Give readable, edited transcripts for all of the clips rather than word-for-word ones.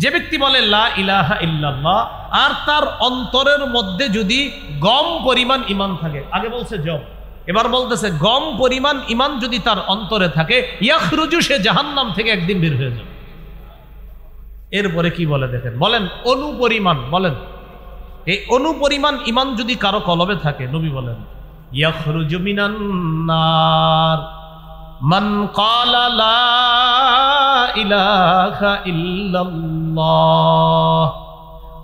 যে ব্যক্তি বলে লা ইলাহা ইল্লাল্লাহ আর তার অন্তরের মধ্যে যদি গম পরিমাণ ঈমান থাকে, আগে বলছে জব, এবার বলতেছে গম পরিমাণ ঈমান যদি তার অন্তরে থাকে, ইয়াখরুজু, সে জাহান্নাম থেকে একদিন বের হয়ে যাবে। এরপরে কি বলে দেখেন, বলেন অনুপরিমাণ, বলেন এই অনুপরিমাণ ঈমান যদি কারো কলবে থাকে, নবী বলেন ইয়াখরুজু মিনান নার মান ক্বালা লা ইলাহা ইল্লাল্লাহ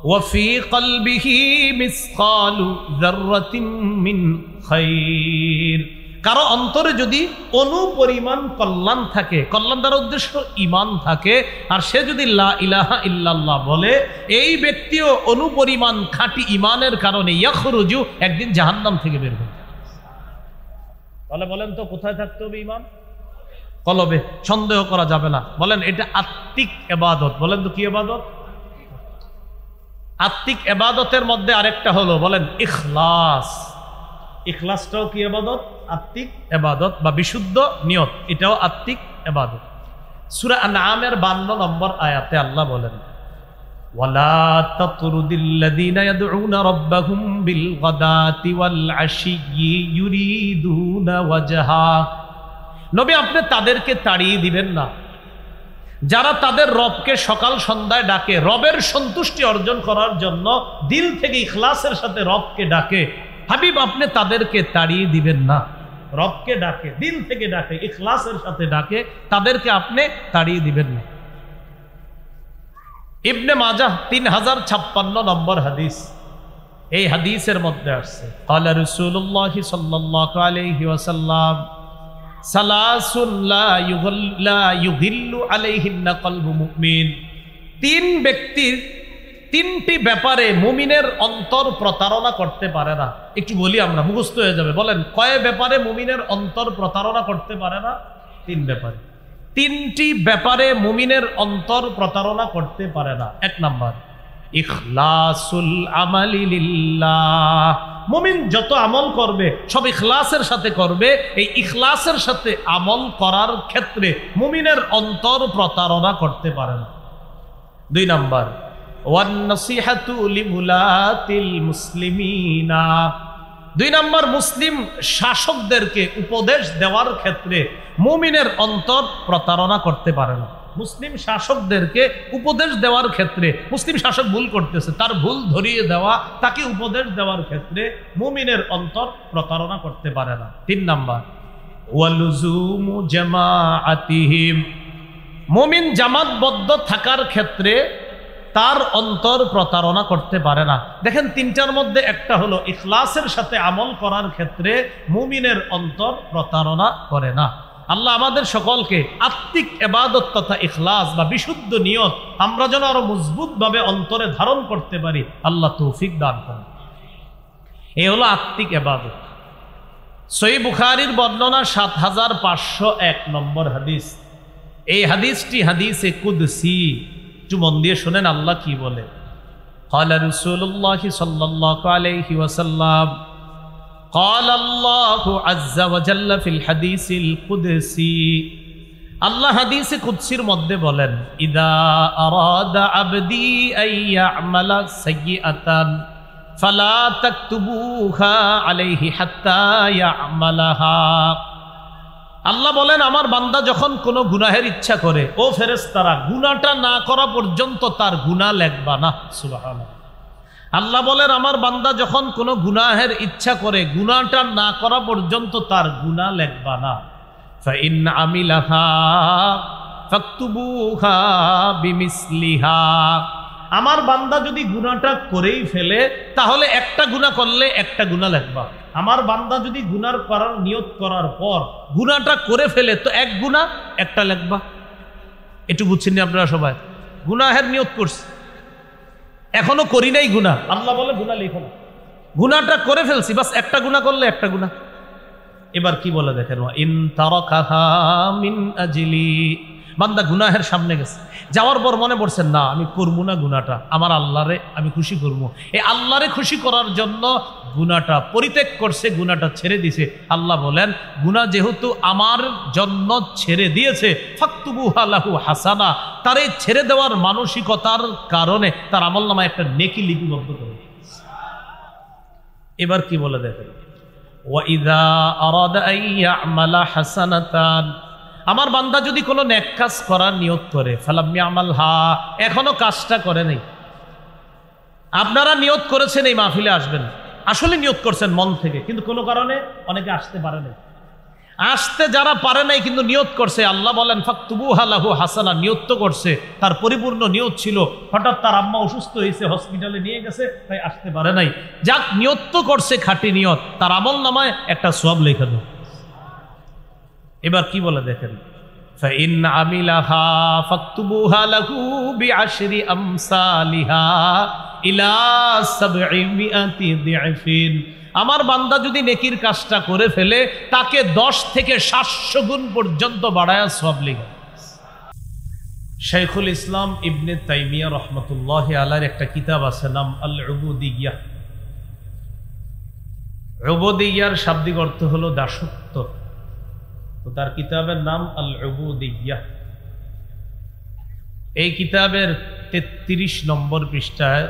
ওয়া ফি কলবিহি মিসকালু যাররাতিন মিন খায়র। কারো অন্তরে যদি অনুপরিমাণ কল্যাণ থাকে, কল্যাণ দ্বারা উদ্দেশ্য ঈমান থাকে, আর সে যদি লা ইলাহা ইল্লাল্লাহ বলে, এই ব্যক্তিও অনুপরিমাণ খাঁটি ঈমানের কারণে ইয়াখরুজু, একদিন জাহান্নাম থেকে বের হবে। তাহলে বলেন তো কোথায় থাকতে হবে ঈমান? কলবে, সন্দেহ করা যাবে না। বলেন এটা আত্মিক ইবাদত, বলেন তো কি ইবাদত? আত্মিক ইবাদতের মধ্যে আরেকটা হলো, বলেন ইখলাস। ইখলাসটাও কি ইবাদত? আত্মিক ইবাদত বা বিশুদ্ধ নিয়ত, এটাও আত্মিক ইবাদত। সূরা আনআমের 52 নম্বর আয়াতে আল্লাহ বলেন ওয়ালা তাতরুদিল্লাযীনা ইয়াদউনা রাব্বাহুম বিল গাদাতি ওয়াল আশিয়্যি ইউরিদুনা ওয়াজহা। নবী আপনি তাদেরকে তাড়িয়ে দিবেন না যারা তাদের রবকে সকাল সন্ধ্যায় ডাকে, রবের সন্তুষ্টি অর্জন করার জন্য দিল থেকে ইখলাসের সাথে রবকে ডাকে। হাবিব আপনি তাদেরকে তাড়িয়ে দিবেন না, রবকে ডাকে, দিল থেকে ডাকে, ইখলাসের সাথে ডাকে, তাদেরকে আপনি তাড়িয়ে দিবেন না। ইবনে মাজাহ 3056 নম্বর হাদিস, এই হাদিসের মধ্যে আসছে ক্বালা রাসূলুল্লাহ সাল্লাল্লাহু আলাইহি ওয়াসাল্লাম সালাসুন লা ইউগিল্লু আলাইহিন্না কলবু মুমিন। তিন ব্যক্তির তিনটি ব্যাপারে মুমিনের অন্তর প্রতারণা করতে পারে না। একটু বলি, আমরা মুখস্থ হয়ে যাবে। বলেন কয় ব্যাপারে মুমিনের অন্তর প্রতারণা করতে পারে না? তিন ব্যাপারে, তিনটি ব্যাপারে মুমিনের অন্তর প্রতারণা করতে পারে না। এক নাম্বার ইখলাসুল আমালি লিল্লাহ। মুমিন যত আমল করবে সব ইখলাসের সাথে করবে, এই ইখলাসের সাথে আমল করার ক্ষেত্রে মুমিনের অন্তর প্রতারণা করতে পারে না। দুই নাম্বার ওয়ান নাসিহাতু লিউলাতিল মুসলিমিনা। দুই নাম্বার মুসলিম শাসকদেরকে উপদেশ দেওয়ার ক্ষেত্রে মুমিনের অন্তর প্রতারণা করতে পারে না। মুসলিম শাসকদেরকে উপদেশ দেওয়ার ক্ষেত্রে, মুসলিম শাসক ভুল করতেছে, তার ভুল ধরিয়ে দেওয়া, তাকে উপদেশ দেওয়ার ক্ষেত্রে মুমিনের অন্তর প্রতারণা করতে পারে না। তিন নাম্বার ওয়ালুজুমু জামাআতিহিম। মুমিন জামাতবদ্ধ থাকার ক্ষেত্রে তার অন্তর প্রতারণা করতে পারে না। দেখেন তিনটার মধ্যে একটা হলো ইখলাসের সাথে আমল করার ক্ষেত্রে মুমিনের অন্তর প্রতারণা করে না। আল্লাহ আমাদের সকলকে আত্মিক ইবাদত তথা ইখলাস বা বিশুদ্ধ নিয়ত আমরা যেন আরো মজবুতভাবে অন্তরে ধারণ করতে পারি, আল্লাহ তৌফিক দান করেন। এই হলো আত্মিক ইবাদত। সহিহ বুখারীর বর্ণনা 7501 নম্বর হাদিস। এই হাদিসটি হাদিসে কুদসি। একটু মন দিয়ে শুনেন আল্লাহ কি বলে। ক্বালা রাসূলুল্লাহ সাল্লাল্লাহু আলাইহি ওয়াসাল্লাম ক্বালা আল্লাহু আযজা ওয়া জাল্লা ফিল হাদিসিল কুদসি। আল্লাহ হাদিসে কুদসির মধ্যে বলেন ইদা আরাদা আবদি আন ইয়া'মালা সাইয়্যাতান ফালা তাকতুবুহা আলাইহি হাত্তা ইয়া'মালাহা। আল্লাহ বলেন আমার বান্দা যখন কোনো গুনাহের ইচ্ছা করে, ও ফেরেশতারা গুনাহটা না করা পর্যন্ত তার গুনাহ লিখবা না। সুবহানাল্লাহ। আল্লাহ বলেন আমার বান্দা যখন কোনো গুনাহের ইচ্ছা করে, গুনাহটা না করা পর্যন্ত তার গুনাহ লিখবা না। ফাইন আমিলাহা ফাকতুবুহা বিমিসলিহা। আমার বান্দা যদি গুনাহটা করেই ফেলে তাহলে একটা গুনাহ করলে একটা গুনাহ লিখবা। আমার বান্দা যদি গুনাহ করার নিয়ত করার পর গুনাহটা করে ফেলে তো এক গুনাহ একটা লিখবা। একটু বুঝছেন না আপনারা সবাই? গুনাহের নিয়ত করছে, এখনো করি নাই গুনাহ, আল্লাহ বলে গুনাহ লিখো না। গুনাহটা করে ফেলছি, বাস একটা গুনাহ করলে একটা গুনাহ। এবার কি বলে দেখেন, ইন তারাকাহা মিন আজলি বান্দা গুনাহের সামনে গেছে, যাওয়ার পর মনে পড়ছে না আমি করবো না গুনাহটা, আমার আল্লাহরে আমি খুশি করবো। এই আল্লাহরে খুশি করার জন্য গুনাহটা পরিত্যাগ করছে, গুনাহটা ছেড়ে দিছে। আল্লাহ বলেন গুনাহ যেহেতু আমার জন্য ছেড়ে দিয়েছে, ফাকতুবুহা লাহু হাসানা, তার এই ছেড়ে দেওয়ার মানসিকতার কারণে তার আমলনামায় একটা নেকি লিপিবদ্ধ করে। এবার কি বলে দেখেন, ওয়াইদা আরাদা আন ইয়ামালা হাসানাতান, আমার বান্দা যদি কোনো নেক কাজ করার নিয়ত করে, ফালাম ইয়ামালহা, এখনো কাজটা করে নাই। আপনারা নিয়ত করেছেন এই মাহফিলে আসবেন, আসলে নিয়ত করছেন মন থেকে, কিন্তু কোনো কারণে অনেকে আসতে পারে নাই। আসতে যারা পারে নাই কিন্তু নিয়ত করছে, আল্লাহ বলেন ফাকতুবুহা লাহু হাসানা, নিয়ত তো করছে, তার পরিপূর্ণ নিয়ত ছিল, হঠাৎ তার আম্মা অসুস্থ হয়েছে, হসপিটালে নিয়ে গেছে, তাই আসতে পারে নাই। যাক, নিয়ত তো করছে, খাঁটি নিয়ত, তার আমলনামায় একটা সওয়াব লেখা দাও। এবার কি বলে দেখেন, ফাইন আমিলাহা ফাকতুবুহা লাহু বিআশরি আমসালিহা ইলা 700 দিআফিন, আমার বান্দা যদি নেকির কাজটা করে ফেলে তাকে 10 থেকে 700 গুণ পর্যন্ত বাড়ায়া সওয়াব লেখা। শাইখুল ইসলাম ইবনে তাইমিয়া রহমতুল্লাহি আলাইহির একটা কিতাব আছে, নাম আল উবুদিয়্যাহ। উবুদিয়্যার শাব্দিক অর্থ হলো দাসত্ব, তো তার কিতাবের নাম আল উবুদিয়্যাহ। এই কিতাবের 33 নম্বর পৃষ্ঠায়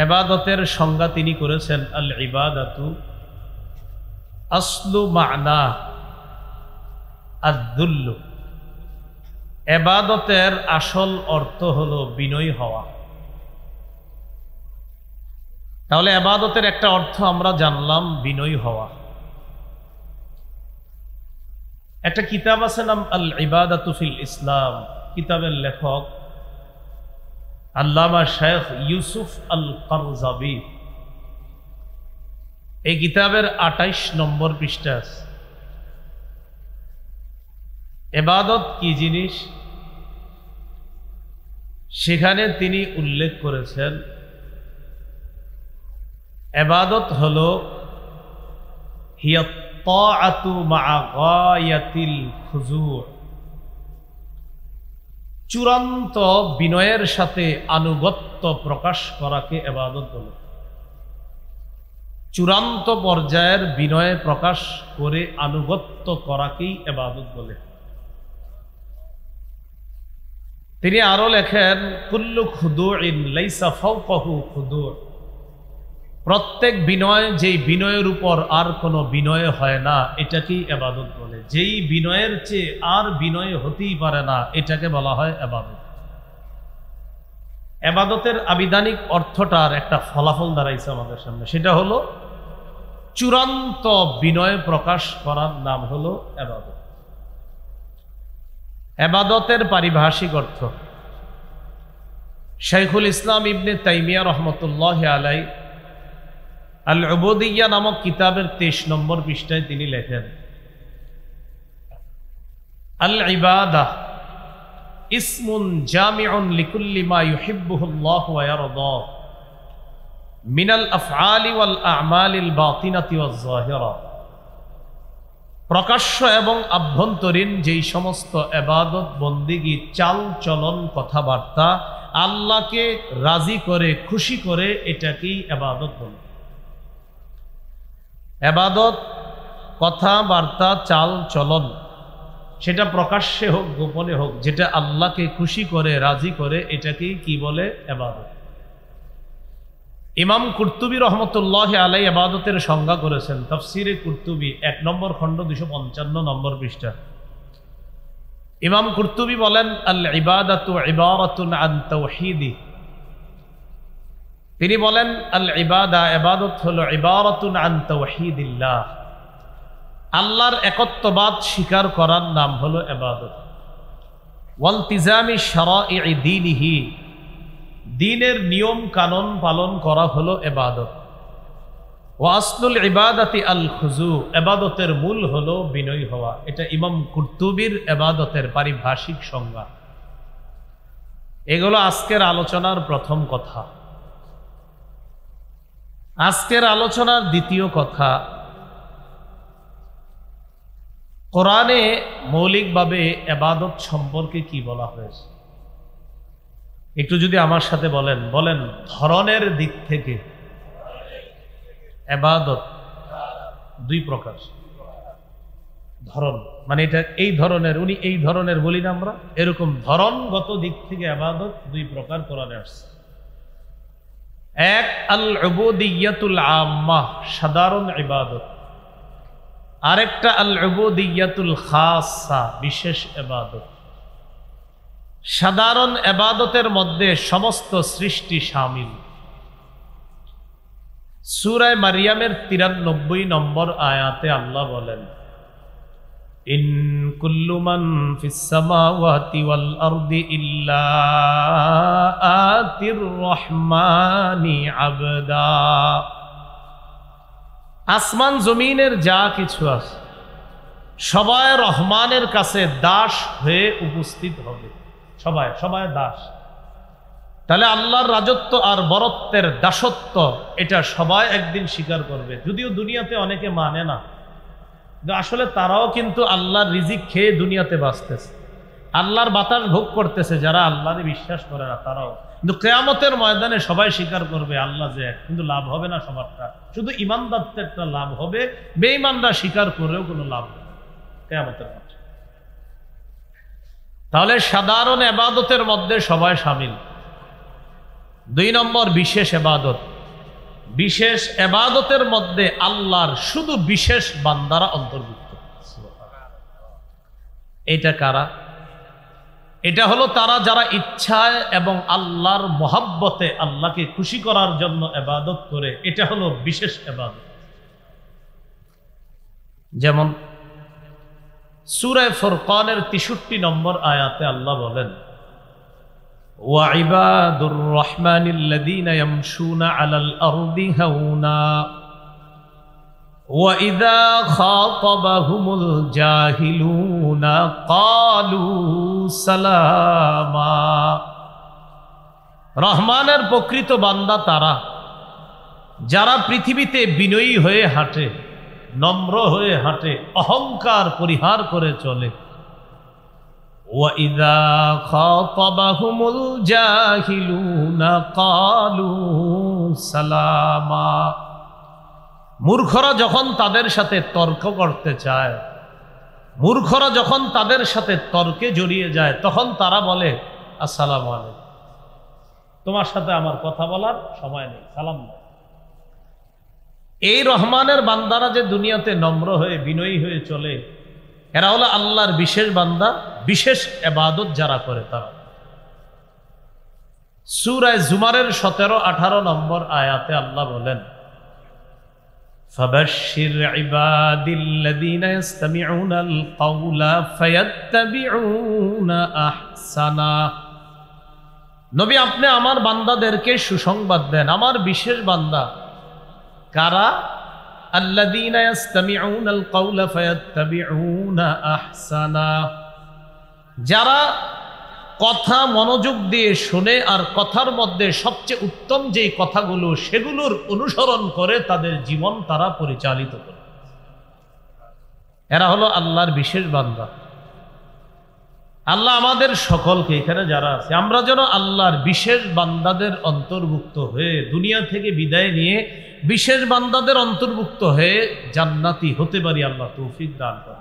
ইবাদতের সংজ্ঞা তিনি করেছেন, আল ইবাদাতু আসলু মা'না আদ-দুল্ল, ইবাদতের আসল অর্থ হলো বিনয়ী হওয়া। তাহলে ইবাদতের একটা অর্থ আমরা জানলাম, বিনয়ী হওয়া। একটা কিতাব আছে নাম আল ইবাদাতু ফিল ইসলাম, কিতাবের লেখক আল্লামা শেখ ইউসুফ আল কারজাবি। এই কিতাবের 28 নম্বর পৃষ্ঠা আছে। ইবাদত কি জিনিস সেখানে তিনি উল্লেখ করেছেন, ইবাদত হলো হিয়া তাআতু মা'a গায়াতিল খুজু', চূড়ান্ত বিনয়ের সাথে আনুগত্য প্রকাশ করাকে ইবাদত বলে। চূড়ান্ত পর্যায়ের বিনয় প্রকাশ করে আনুগত্য করাকেই ইবাদত বলে। তিনি আরো লেখেন, কুল্লু খুদুইন লাইসা ফাওকাহু খুদু', প্রত্যেক বিনয় যেই বিনয়ের উপর আর কোনো বিনয় হয় না এটাকেই ইবাদত বলে। যেই বিনয়ের চেয়ে আর বিনয় হতেই পারে না এটাকে বলা হয় ইবাদত। ইবাদতের আবিধানিক অর্থটার একটা ফলাফল দাঁড়াইছে আমাদের সামনে, সেটা হলো চূড়ান্ত বিনয় প্রকাশ করার নাম হলো ইবাদত। ইবাদতের পারিভাষিক অর্থ শাইখুল ইসলাম ইবনে তাইমিয়া রহমতুল্লাহি আলাইহি আল উবুদিয়্যাহ নামক কিতাবের 23 নম্বর পৃষ্ঠায় তিনি লেখেন, আল ইবাদাহ ইসমুন জামিউন লিকুল্লি মা ইউহিব্বুহুল্লাহু ওয়া ইয়ারদা মিনাল আফআলি ওয়াল আ'মালিল বাতিনাতি ওয়াজ যাহিরা, প্রকাশ্য এবং আভ্যন্তরীণ যেই সমস্ত ইবাদত বন্দেগী, চাল চলন, কথাবার্তা আল্লাহকে রাজি করে, খুশি করে, এটাকেই ইবাদত বলে। ইবাদত কথাবার্তা, চাল চলন, সেটা প্রকাশ্যে হোক গোপনে হোক, যেটা আল্লাহকে খুশি করে, রাজি করে, এটাকেই কি বলে? ইবাদত। ইমাম কুরতুবী রহমতুল্লাহি আলাইহি ইবাদতের সংজ্ঞা করেছেন তাফসীরে কুরতুবী 1 নম্বর খণ্ড 255 নম্বর পৃষ্ঠা। ইমাম কুরতুবী বলেন, আল ইবাদাতু ইবারাতুন আন তাওহীদি, তিনি বলেন আল ইবাদা, ইবাদত হলো ইবারাতুন আন তাওহীদিল্লাহ, আল্লাহর একত্ববাদ স্বীকার করার নাম হলো ইবাদত। ওয়ালতিজামি শারাঈ দীনিহি, দ্বীনের নিয়ম কানুন পালন করা হলো ইবাদত। ওয়া আসলুল ইবাদাতি আল খুজু, ইবাদতের মূল হলো বিনয়ী হওয়া। এটা ইমাম কুরতুবীর ইবাদতের পারিভাষিক সংজ্ঞা। এগুলো আজকের আলোচনার প্রথম কথা। আজকের আলোচনার দ্বিতীয় কথা, কোরআনে মৌলিকভাবে ইবাদত সম্পর্কে কি বলা হয়েছে একটু যদি আমার সাথে বলেন ধরনের দিক থেকে ইবাদত দুই প্রকার। ধরন মানে এটা এই ধরনের, উনি এই ধরনের বলি না আমরা, এরকম ধরনগত দিক থেকে ইবাদত দুই প্রকার কোরআনে আসছে। এক আল উবুদিয়্যাতুল আম্মাহ, সাধারণ ইবাদত। আরেকটা আল উবুদিয়্যাতুল খাসা, বিশেষ ইবাদত। সাধারণ ইবাদতের মধ্যে সমস্ত সৃষ্টি শামিল। সূরা মারইয়ামের 93 নম্বর আয়াতে আল্লাহ বলেন, ইন কুল্লু মান ফিস সামাওয়াতি ওয়াল আরদি ইল্লা আতির রহমানি আবদা। আসমান জমিনের যা কিছু আছে সবাই রহমানের কাছে দাস হয়ে উপস্থিত হবে। সবাই দাস। তাহলে আল্লাহর রাজত্ব আর বরত্বের দাসত্ব এটা সবাই একদিন স্বীকার করবে। যদিও দুনিয়াতে অনেকে মানে না, আসলে তারাও কিন্তু আল্লাহর রিজিক খেয়ে দুনিয়াতে বাঁচতেছে, আল্লাহর বাতাস ভোগ করতেছে। যারা আল্লাহরে বিশ্বাস করে না তারাও, কিন্তু কিয়ামতের ময়দানে সবাই স্বীকার করবে আল্লাহ যে এক, কিন্তু লাভ হবে না সবারটা, শুধু ইমানদারদেরটা লাভ হবে, বেঈমানরা স্বীকার করেও কোনো লাভ হবে না কিয়ামতের মাঠে। তাহলে সাধারণ ইবাদতের মধ্যে সবাই শামিল। দুই নম্বর বিশেষ ইবাদত। বিশেষ ইবাদতের মধ্যে আল্লাহর শুধু বিশেষ বান্দারা অন্তর্ভুক্ত। এটা কারা? এটা হলো তারা যারা ইচ্ছায় এবং আল্লাহর মহব্বতে আল্লাহকে খুশি করার জন্য ইবাদত করে। এটা হলো বিশেষ ইবাদত। যেমন সূরা ফুরকানের 63 নম্বর আয়াতে আল্লাহ বলেন, وعباد الرحمن الذين يمشون على الأرض هونا وإذا خاطبهم الجاهلون قالوا سلاما। রহমানের প্রকৃত বান্দা তারা যারা পৃথিবীতে বিনয়ী হয়ে হাঁটে, নম্র হয়ে হাঁটে, অহংকার পরিহার করে চলে। وَإِذَا خَاطَبَهُمُ الْجَاهِلُونَ قَالُوا سَلَامًا। মূর্খরা যখন তাদের সাথে তর্ক করতে চায়, মূর্খরা যখন তাদের সাথে তর্কে জড়িয়ে যায়, তখন তারা বলে আসসালামু আলাইকুম, তোমার সাথে আমার কথা বলার সময় নেই, সালাম দাও। এই রহমানের বান্দারা যে দুনিয়াতে নম্র হয়ে বিনয়ী হয়ে চলে, এরা হলো আল্লাহর বিশেষ বান্দা, বিশেষ ইবাদত যারা করে তারা। সূরা জুমারের 17-18 নম্বর আয়াতে আল্লাহ বলেন, ফাবাশশির ইবাদিল্লাযীনা ইসতামিউনাল কাওলা ফায়াত্তাবিউনা আহসানা। নবী আপনি আমার বান্দাদেরকে সুসংবাদ দেন। আমার বিশেষ বান্দা কারা? আল্লাযীনা ইসতামিউনাল কাওলা ফায়াত্তাবিউনা আহসানা, যারা কথা মনোযোগ দিয়ে শুনে আর কথার মধ্যে সবচেয়ে উত্তম যেই কথাগুলো সেগুলোর অনুসরণ করে তাদের জীবন তারা পরিচালিত করে। এরা হলো আল্লাহর বিশেষ বান্দা। আল্লাহ আমাদের সকলকে, এখানে যারা আছে, আমরা যেন আল্লাহর বিশেষ বান্দাদের অন্তর্ভুক্ত হয়ে দুনিয়া থেকে বিদায় নিয়ে বিশেষ বান্দাদের অন্তর্ভুক্ত হয়ে জান্নাতি হতে পারি। আল্লাহ তৌফিক দান করেন।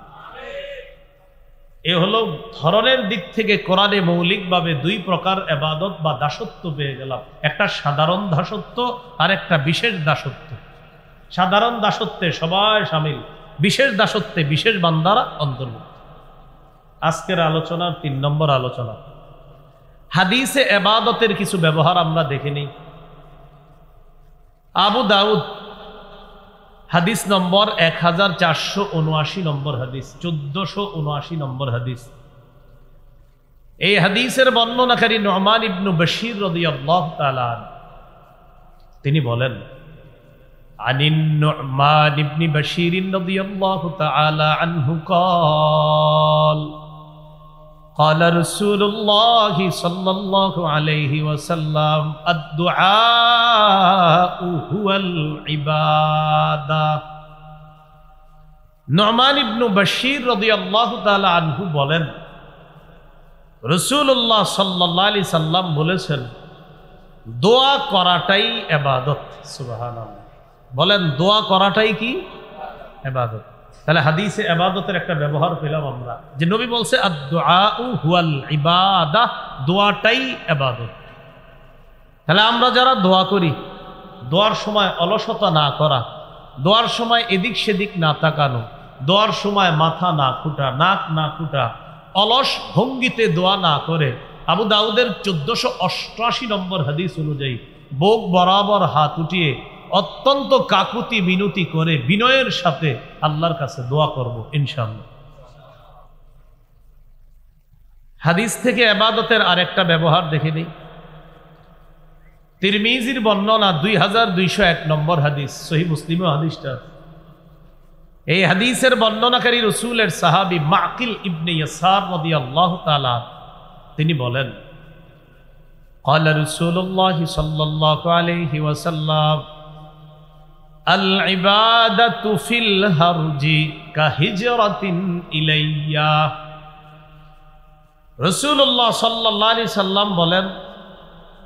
এ হলো ধরনের দিক থেকে কোরআনে মৌলিকভাবে দুই প্রকার ইবাদত বা দাসত্ব পেয়ে গেলাম, একটা সাধারণ দাসত্ব আর একটা বিশেষ দাসত্ব। সাধারণ দাসত্বে সবাই শামিল, বিশেষ দাসত্বে বিশেষ বান্দারা অন্তর্ভুক্ত। আজকের আলোচনার 3 নম্বর আলোচনা, হাদিসে ইবাদতের কিছু ব্যবহার আমরা দেখে নিই। আবু দাউদ হাদিস নম্বর 1479 নম্বর হাদিস, 1479 নম্বর হাদিস। এই হাদিসের বর্ণনাকারী নু'মান ইবনে বশীর রাদিয়াল্লাহু তাআলা তিনি বলেন, আনিন নু'মান ইবনে বশীর রাদিয়াল্লাহু তাআলা আনহু قال قال رسول الله صلى الله عليه وسلم الدعاء هو العبادة। নুমান ইবনু বাশীর রাদিয়াল্লাহু তাআলা আনহু বলেন, রাসূলুল্লাহ সাল্লাল্লাহু আলাইহি সাল্লাম বলেছেন, দোয়া করাটাই ইবাদত। সুবহানাল্লাহ। বলেন, দোয়া করাটাই কি? ইবাদত। তাহলে হাদিসে ইবাদতের একটা ব্যবহার পেলাম আমরা, যে নবী বলছে আদ-দুআউ হুয়াল ইবাদাহ, দোয়াটাই ইবাদত। তাহলে আমরা যারা দোয়া করি, দোয়ার সময় অলসতা না করা, দোয়ার সময় এদিক সেদিক না তাকানো, দোয়ার সময় মাথা না খুঁটা, নাক না খুঁটা, অলস ভঙ্গিতে দোয়া না করে, আবু দাউদের 1488 নম্বর হাদিস অনুযায়ী বুক বরাবর হাত উঠিয়ে অত্যন্ত কাকুতি মিনতি করে বিনয়ের সাথে আল্লাহর কাছে দোয়া করব ইনশাআল্লাহ। হাদিস থেকে ইবাদতের আরেকটা ব্যবহার দেখে নেই। তিরমিজির বর্ণনা 2201 নম্বর হাদিস, সহিহ মুসলিমে হাদিসটা। এই হাদিসের বর্ণনাকারী রাসূলের সাহাবী মাকিল ইবনে ইয়াসার রাদিয়াল্লাহু তাআলা তিনি বলেন, قال رسول الله صلى الله عليه وسلم العبادة في الهرج كهجرة إلي। রাসূলুল্লাহ সাল্লাল্লাহু আলাইহি সাল্লাম বলেন,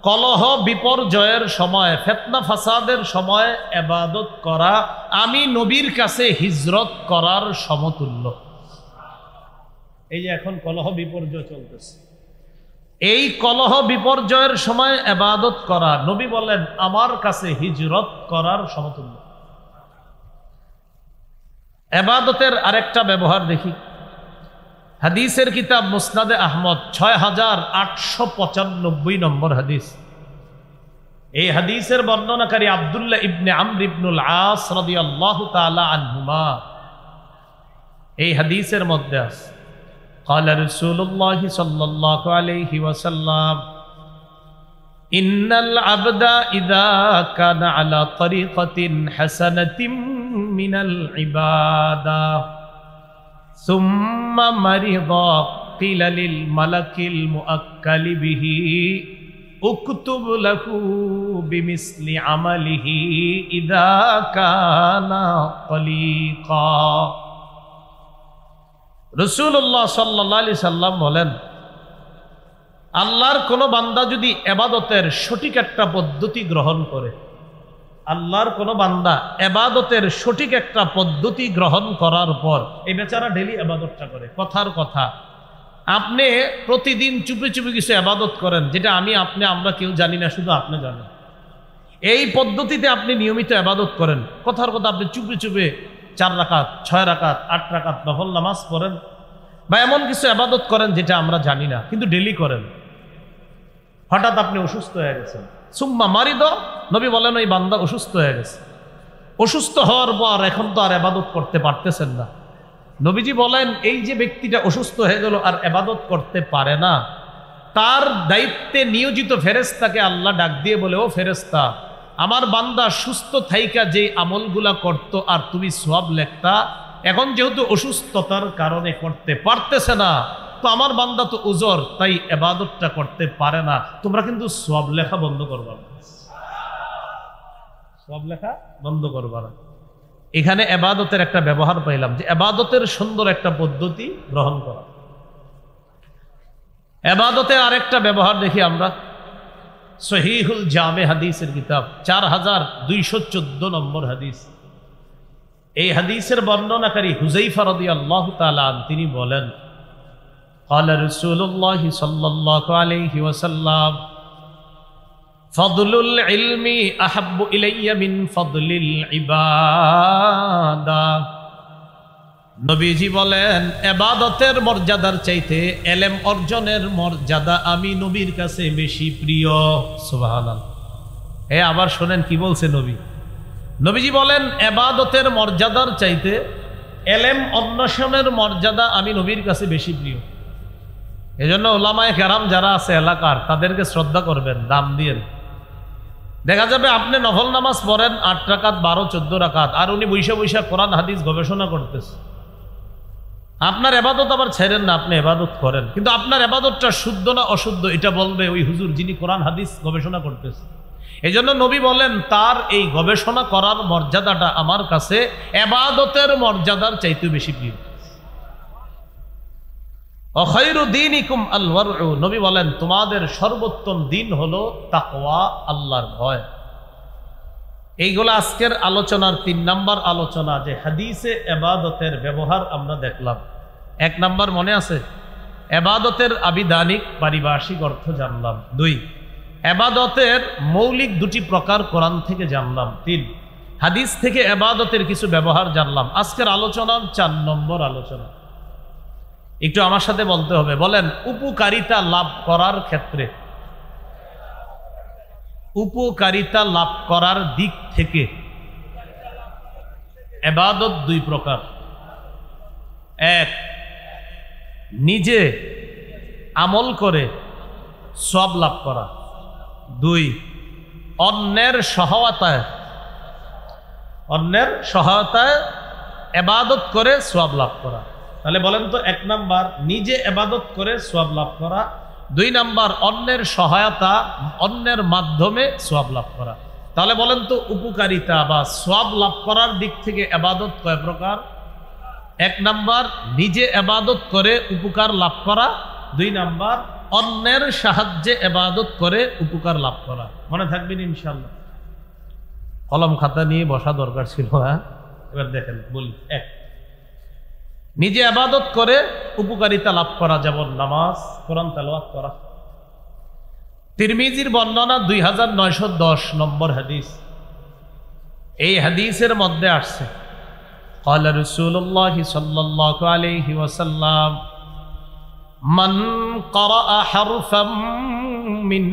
কলহ বিপর্যয়ের সময়, ফিতনা ফাসাদের সময় ইবাদত করা আমি নবীর কাছে হিজরত করার সমতুল্য। এই যে এখন কলহ বিপর্যয় চলতেছে, এই কলহ বিপর্যয়ের সময় ইবাদত করা নবী বলেন আমার কাছে হিজরত করার সমতুল্য। ইবাদতের আরেকটা ব্যবহার দেখি। হাদিসের কিতাব মুসনাদে আহমদ 6895 নম্বর হাদিস। এই হাদিসের বর্ণনাকারী আব্দুল্লাহ ইবনে আমর ইবনুল আস রাদিয়াল্লাহু তাআলা আনহুমা। এই হাদিসের মধ্যে আছে, قال رسول الله صلى الله عليه وسلم إن العبد إذا كان على طريقة حسنة من العبادة ثم مرض قيل للملك المؤكل به اكتب له بمثل عمله إذا كان طليقا। রাসূলুল্লাহ সাল্লাল্লাহু আলাইহি সাল্লাম বলেন, আল্লাহর কোন বান্দা যদি ইবাদতের সঠিক একটা পদ্ধতি গ্রহণ করে, আল্লাহর কোন বান্দা ইবাদতের সঠিক একটা পদ্ধতি গ্রহণ করার পর এই বেচারা ডেলি ইবাদতটা করে, কথার কথা আপনি প্রতিদিন চুপে চুপে কিছু ইবাদত করেন, যেটা আমরা কেউ জানি না, শুধু আপনি জানেন। এই পদ্ধতিতে আপনি নিয়মিত ইবাদত করেন, কথার কথা আপনি চুপে চুপে 4 রাকাত 6 রাকাত 8 রাকাত নফল নামাজ পড়েন, বা এমন কিছু ইবাদত করেন যেটা আমরা জানি না কিন্তু ডেলি করেন। হঠাৎ আপনি অসুস্থ হয়ে গেছেন, সুম্মা মারিদ, নবী বলেন ওই বান্দা অসুস্থ হয়ে গেছে। অসুস্থ হওয়ার পর এখন তো আর ইবাদত করতে পারতেছেন না। নবীজি বলেন এই যে ব্যক্তিটা অসুস্থ হয়ে গেল আর ইবাদত করতে পারে না, তার দায়িত্বে নিয়োজিত ফেরেশতাকে আল্লাহ ডাক দিয়ে বলে, ও ফেরেশতা, আমার বান্দা সুস্থ থাইকা যে আমলগুলা করত আর তুমি সওয়াব লেখতা, এখন যেহেতু অসুস্থতার কারণে করতে পারতেছে না, তো আমার বান্দা তো উজর, তাই ইবাদতটা করতে পারে না, তোমরা কিন্তু সওয়াব লেখা বন্ধ করবা না, সওয়াব লেখা বন্ধ করবা না। এখানে ইবাদতের একটা ব্যবহার পাইলাম, যে ইবাদতের সুন্দর একটা পদ্ধতি গ্রহণ করা। ইবাদতের আরেকটা ব্যবহার দেখি আমরা, সহিহুল জামে হাদিসের কিতাব 4214 নম্বর হাদিস। এই হাদিসের বর্ণনাকারী হুযায়ফা রাদিয়াল্লাহু তাআলা আন তিনি বলেন, قال رسول الله صلى الله عليه وسلم فضل العلم احب الي من فضل العباده। নবীজি বলেন ইবাদতের মর্যাদার চাইতে ইলম অর্জনের মর্যাদা আমি নবীর কাছে বেশি প্রিয়। সুবহানাল্লাহ। আবার শুনেন কি বলছে নবী। নবীজি বলেন ইবাদতের মর্যাদার চাইতে ইলম অন্বেষণের মর্যাদা আমি নবীর কাছে বেশি প্রিয়। এজন্য উলামায়ে কেরাম যারা আছে এলাকার, তাদেরকে শ্রদ্ধা করবেন, দাম দিয়েন। দেখা যাবে আপনি নফল নামাজ পড়েন 8 রাকাত 12 14 রাকাত, আর উনি বৈশা বৈশা কোরআন হাদিস গবেষণা করতেছে। আপনার ইবাদত আবার ছেড়েন না, আপনি ইবাদত করেন, কিন্তু আপনার ইবাদতটা শুদ্ধ না অশুদ্ধ এটা বলবে ওই হুজুর যিনি কোরআন হাদিস গবেষণা করতেছে। এজন্য নবী বলেন তার এই গবেষণা করার মর্যাদাটা আমার কাছে ইবাদতের মর্যাদার চাইতে বেশি প্রিয়। খায়রু দীনিকুম আল ওয়ারউ, নবী বলেন তোমাদের সর্বোত্তম দিন হলো তাকওয়া, আল্লাহর ভয়। এইগুলো আজকের আলোচনার 3 নাম্বার আলোচনা, যে হাদিসে ইবাদতের ব্যবহার আমরা দেখলাম। 1 নাম্বার মনে আছে, ইবাদতের আবিধানিক পারিভাষিক অর্থ জানলাম। 2, ইবাদতের মৌলিক 2টি প্রকার কোরআন থেকে জানলাম। 3, হাদিস থেকে ইবাদতের কিছু ব্যবহার জানলাম। আজকের আলোচনার 4 নম্বর আলোচনা, একটু আমার সাথে বলতে হবে, বলেন উপকারিতা লাভ করার ক্ষেত্রে, উপকারিতা লাভ করার দিক থেকে ইবাদত 2 প্রকার। 1, নিজে আমল করে সওয়াব লাভ করা। 2, অন্যের সহায়তায় ইবাদত করে সওয়াব লাভ করা। তাহলে বলেন তো 1 নাম্বার নিজে ইবাদত করে সওয়াব লাভ করা, 2 নাম্বার অন্যের সহায়তা, অন্যের মাধ্যমে সওয়াব লাভ করা। তাহলে বলেন তো উপকারিতা বা সওয়াব লাভ করার দিক থেকে ইবাদত কয় প্রকার? 1 নাম্বার নিজে ইবাদত করে উপকার লাভ করা, 2 নাম্বার অন্যের সাহায্যে ইবাদত করে উপকার লাভ করা। মনে থাকবেন ইনশাআল্লাহ। কলম খাতা নিয়ে বসা দরকার ছিল। হ্যাঁ, এবার দেখেন বলি। 1, নিজে ইবাদত করে উপকারিতা লাভ করা, যেমন নামাজ, কোরআন তেলাওয়াত করা। তিরমিজির বর্ণনা 2910 নম্বর হাদিস। এই হাদিসের মধ্যে আসছে قال رسول الله صلى الله عليه وسلم من قرأ حرفا من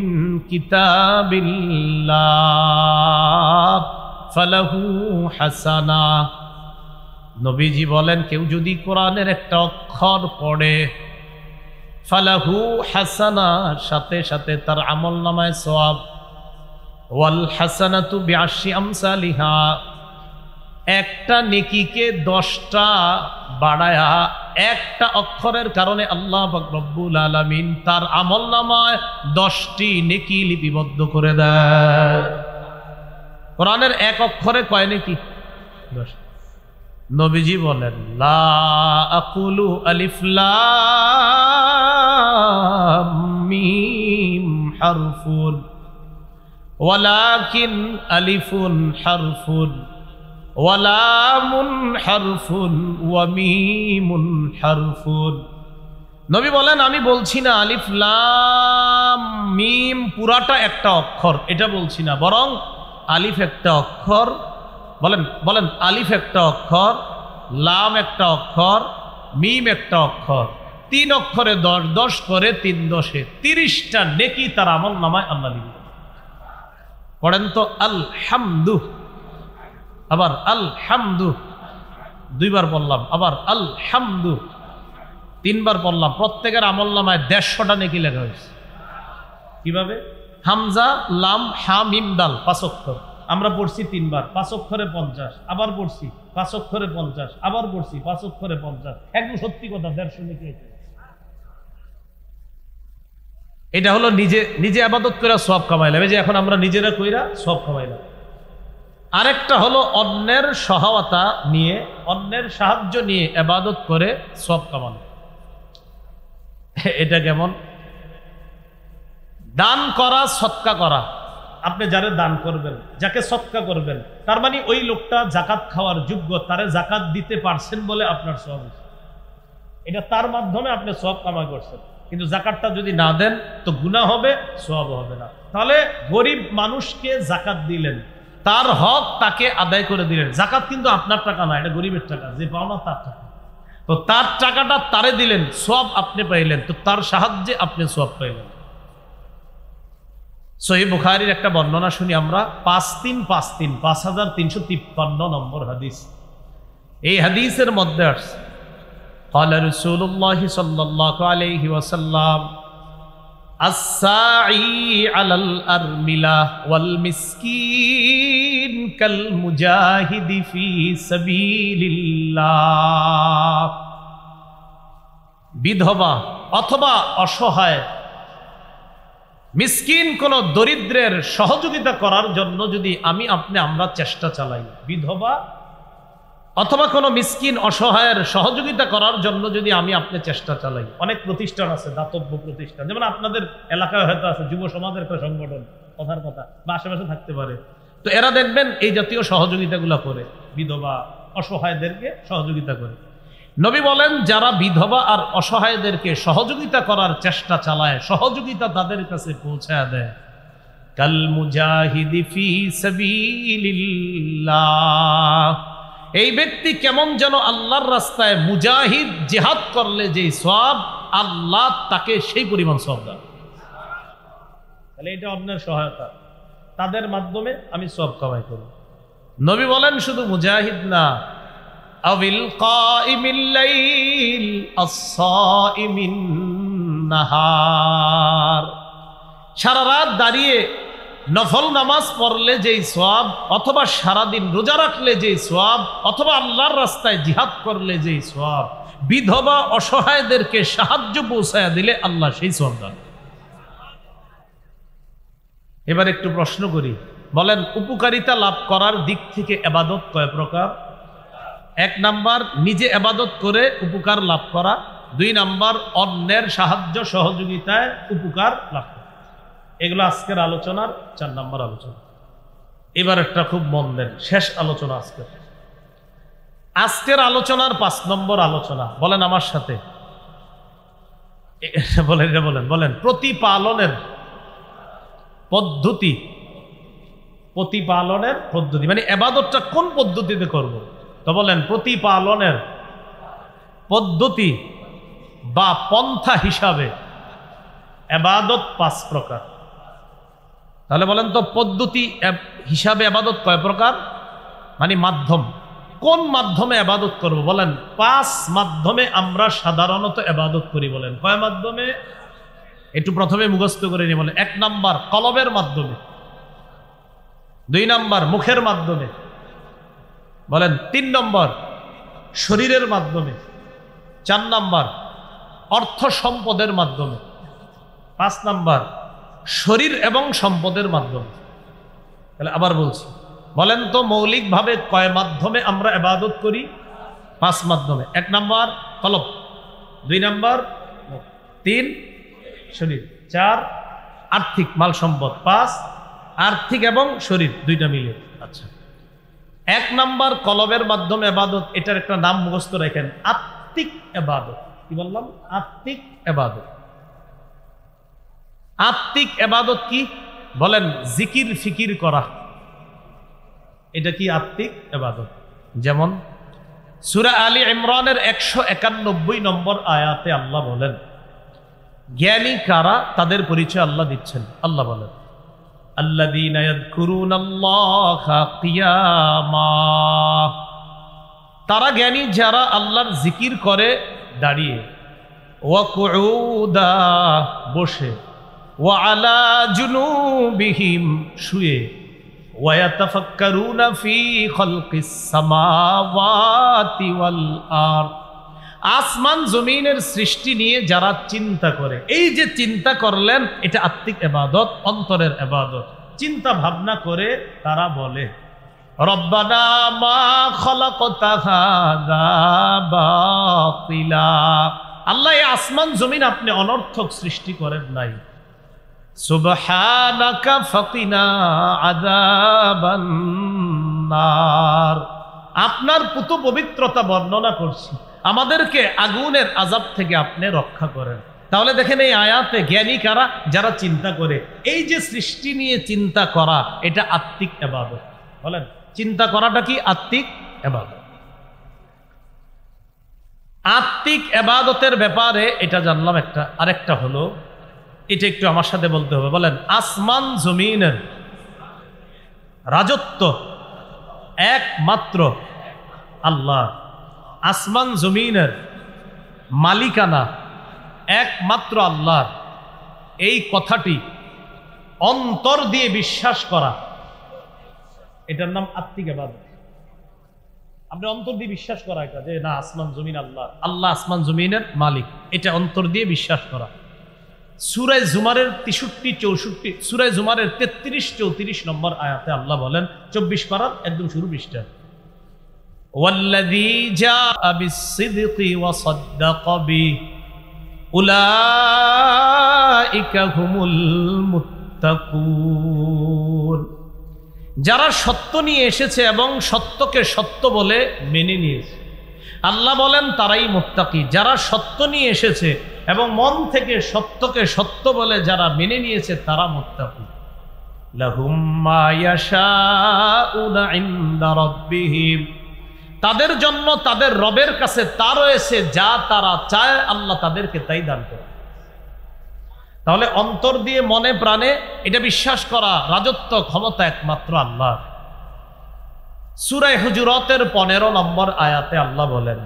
كتاب الله فله حسنة। নবীজি বলেন কেউ যদি কোরআনের একটা অক্ষর পড়ে, ফালাহু হাসানা, সাথে সাথে তার আমলনামায় সওয়াব, ওয়াল হাসানাতু বিআশরি আমসালিহা, একটা নেকিকে 10টা বাড়ায়া, একটা অক্ষরের কারণে আল্লাহ পাক রব্বুল আলামিন তার আমলনামায় 10টি নেকি লিপিবদ্ধ করে দেয়। কোরআনের 1 অক্ষরে কয় নেকি? 10। নবীজি বলেন লা আকুলু আলিফ লাম মিম হারফুন ওয়ালাকিন আলিফুন হারফুন ওয়া লামুন হারফুন ওয়া মিমুন হারফুন। নবী বলেন আমি বলছি না আলিফ লাম মিম পুরাটা একটা অক্ষর, এটা বলছি না, বরং আলিফ একটা অক্ষর, বলেন আলিফ একটা অক্ষর, লাম একটা অক্ষর, মিম একটা অক্ষর, 3 অক্ষরে 10, 10 করে 3 10-এ 30টা নেকি তার আমলনামায় আল্লাহ লিখে। পড়েন তো আলহামদু, আবার আলহামদু, 2 বার বললাম, আবার আলহামদু 3 বার বললাম। প্রত্যেকের আমলনামায় 150টা নেকি লেখা হয়েছে। কিভাবে? হামজা লাম হা মিম দাল 5 অক্ষর, আমরা পড়ছি 3 বার, 5 অক্ষরে 50, আবার পড়ছি 5 অক্ষরে 50, আবার পড়ছি 5 অক্ষরে 50। একদম সত্যি কথা, 150 নেকি। এটা হলো নিজে ইবাদত করে সওয়াব কামাইলাম, এই যে এখন আমরা নিজেরা কইরা সওয়াব কামাইলাম। আরেকটা হলো অন্যের সহায়তা নিয়ে, অন্যের সাহায্য নিয়ে ইবাদত করে সওয়াব কামানো। এটা কেমন? দান করা, সদকা করা। আপনি যারে দান করবেন, যাকে সদকা করবেন, তার মানে ওই লোকটা জাকাত খাওয়ার যোগ্য, তারে জাকাত দিতে পারছেন বলে আপনার সওয়াব হয়েছে। এটা তার মাধ্যমে আপনি সওয়াব কামাই করছেন। কিন্তু জাকাতটা যদি না দেন তো গুনাহ হবে, সওয়াব হবে না। তাহলে গরিব মানুষকে জাকাত দিলেন, তার হক তাকে আদায় করে দিলেন। জাকাত কিন্তু আপনার টাকা না, এটা গরিবের টাকা, যে পাওনা তার টাকা। তো তার টাকাটা তারে দিলেন, সওয়াব আপনি পাইলেন, তো তার সাহায্যে আপনি সওয়াব পাইলেন। সহিহ বুখারীর একটা বর্ণনা শুনি আমরা, 5353 নম্বর হাদিস। এই হাদিসের মধ্যে আসছে قال رسول الله صلى الله عليه وسلم الساعي على الأرملة والمسكين كالمجاهد في سبيل الله। বিধবা অথবা অসহায় মিসকিন কোন দরিদ্রের সহযোগিতা করার জন্য যদি আমরা চেষ্টা চালাই, বিধবা অথবা কোনো মিসকিন অসহায়ের সহযোগিতা করার জন্য যদি আপনি চেষ্টা চালাই। অনেক প্রতিষ্ঠান আছে, দাতব্য প্রতিষ্ঠান, যেমন আপনাদের এলাকায় হয়তো আছে যুব সমাজের একটা সংগঠন, কথার কথা, বা আশেপাশে থাকতে পারে। তো এরা দেখবেন এই জাতীয় সহযোগিতাগুলো করে, বিধবা অসহায়দেরকে সহযোগিতা করে। নবী বলেন, যারা বিধবা আর অসহায়দেরকে সহযোগিতা করার চেষ্টা চালায়, সহযোগিতা তাদের কাছে পৌঁছায় দেয়, কাল মুজাহিদি ফি সাবিলিল্লাহ, এই ব্যক্তি কেমন যেন আল্লাহর রাস্তায় মুজাহিদ জিহাদ করলে যে সওয়াব, আল্লাহ তাকে সেই পরিমাণ সওয়াব দেন। তাহলে এটা আপনার সহায়তা, তাদের মাধ্যমে আমি সওয়াব কামাই করি। নবী বলেন, শুধু মুজাহিদ না, আবিল কাইমিল লাইল আস-সাইমিন নাহার, সারা রাত দাঁড়িয়ে নফল নামাজ পড়লে যেই সওয়াব, অথবা সারাদিন রোজা রাখলে যেই সওয়াব, অথবা আল্লাহর রাস্তায় জিহাদ করলে যেই সওয়াব, বিধবা অসহায়দেরকে সাহায্য পৌঁছায়া দিলে আল্লাহ সেই সওয়াব দেন। এবার একটু প্রশ্ন করি, বলেন উপকারিতা লাভ করার দিক থেকে ইবাদত কয় প্রকার? 1 নাম্বার, নিজে ইবাদত করে উপকার লাভ করা। 2 নাম্বার, অন্যের সাহায্য সহযোগিতায় উপকার লাভ করা। এগুলো আজকের আলোচনার 4 নাম্বার আলোচনা। এবার একটা খুব মন দেন, শেষ আলোচনা আজকের আলোচনার 5 নম্বর আলোচনা। বলেন আমার সাথে, বলেন প্রতিপালনের পদ্ধতি। প্রতিপালনের পদ্ধতি মানে ইবাদতটা কোন পদ্ধতিতে করব? তো বলেন প্রতিপালনের পদ্ধতি বা পন্থা হিসাবে ইবাদত 5 প্রকার। তাহলে বলেন তো পদ্ধতি হিসাবে ইবাদত কয় প্রকার? মানে মাধ্যম, কোন মাধ্যমে ইবাদত করব? বলেন 5 মাধ্যমে আমরা সাধারণত ইবাদত করি। বলেন কয় মাধ্যমে? একটু প্রথমে মুখস্থ করে নিয়ে বলেন। 1 নাম্বার কলবের মাধ্যমে, 2 নাম্বার মুখের মাধ্যমে, বলেন 3 নম্বর শরীরের মাধ্যমে, 4 নাম্বার অর্থ সম্পদের মাধ্যমে, 5 নাম্বার শরীর এবং সম্পদের মাধ্যমে। তাহলে আবার বলছি, বলেন তো মৌলিকভাবে কয় মাধ্যমে আমরা ইবাদত করি? 5 মাধ্যমে। 1 নাম্বার কলব, 2 নাম্বার 3 শরীর, 4 আর্থিক মাল সম্পদ, 5 আর্থিক এবং শরীর দুইটা মিলে। আচ্ছা, 1 নাম্বার কলবের মাধ্যমে ইবাদত, এটার একটা নাম মুখস্থ রাখেন, আত্মিক ইবাদত। কি বললাম? আত্মিক ইবাদত। আত্মিক ইবাদত কি? বলেন জিকির ফিকির করা, এটা কি আত্মিক ইবাদত? যেমন সূরা আলী ইমরানের 191 নম্বর আয়াতে আল্লাহ বলেন, জ্ঞানী কারা তাদের পরিচয় আল্লাহ দিচ্ছেন। আল্লাহ বলেন, আল্লাযীনা ইয়াযকুরুনাল্লাহা কিয়ামা, তারা জ্ঞানী যারা আল্লাহর জিকির করে দাঁড়িয়ে, ওয়া কুউদা বসে, ওয়া আলা জুনুবিহিম শুয়ে, ওয়া ইয়াতাফাক্কারুনা ফি খালকিস সামাওয়াতি ওয়াল আরদ, আসমান জমিনের সৃষ্টি নিয়ে যারা চিন্তা করে। এই যে চিন্তা করলেন, এটা আত্মিক ইবাদত, অন্তরের ইবাদত। চিন্তা ভাবনা করে তারা বলে, রব্বানা মা খালাকতা হাযা বাতিলা, আল্লাহ এই আসমান জমিন আপনি অনর্থক সৃষ্টি করেন নাই। সুবহানাকা ফাকিনা আযাবান নার, আপনার পুত পবিত্রতা বর্ণনা করছি, আমাদেরকে আগুনের আযাব থেকে আপনি রক্ষা করেন। তাহলে দেখেন এই আয়াতে জ্ঞানী কারা? যারা চিন্তা করে। এই যে সৃষ্টি নিয়ে চিন্তা করা, এটা আত্মিক ইবাদত। বলেন চিন্তা করাটা কি আত্মিক ইবাদত? আত্মিক ইবাদতের ব্যাপারে এটা জানলাম একটা। আরেকটা হলো, এটা একটু আমার সাথে বলতে হবে। বলেন আসমান জমিনের রাজত্ব একমাত্র আল্লাহ, আসমান জমিনের মালিকানা একমাত্র আল্লাহ। এই কথাটি অন্তর দিয়ে বিশ্বাস করা, এটার নাম আত্মিক ইবাদত। আপনি অন্তর দিয়ে বিশ্বাস করা এটা, যে না আসমান জমিন আল্লাহ, আল্লাহ আসমান জমিনের মালিক, এটা অন্তর দিয়ে বিশ্বাস করা। সূরা জুমারের 63-64, সূরা জুমারের 33-34 নম্বর আয়াতে আল্লাহ বলেন, 24 পারার একদম শুরু পৃষ্ঠা, ওয়াল্লাযী জাআ বিস-সিদকি ওয়া সাদ্দাকা বিহি উলাইকা হুমুল মুত্তাকুন। যারা সত্য নিয়ে এসেছে এবং সত্যকে সত্য বলে মেনে নিয়েছে, আল্লাহ বলেন তারাই মুত্তাকি। যারা সত্য নিয়ে এসেছে এবং মন থেকে সত্যকে সত্য বলে যারা মেনে নিয়েছে তারা মুত্তাকি। লাহুম মা ইয়াশাউনা ইনদা রাব্বিহিম, তাদের জন্য তাদের রবের কাছে তা রয়েছে যা তারা চায়, আল্লাহ তাদেরকে তাই দান করে। তাহলে অন্তর দিয়ে মনে প্রাণে এটা বিশ্বাস করা, রাজত্ব ক্ষমতা একমাত্র আল্লাহ। সূরা হুজুরাতের 15 নম্বর আয়াতে আল্লাহ বলেন,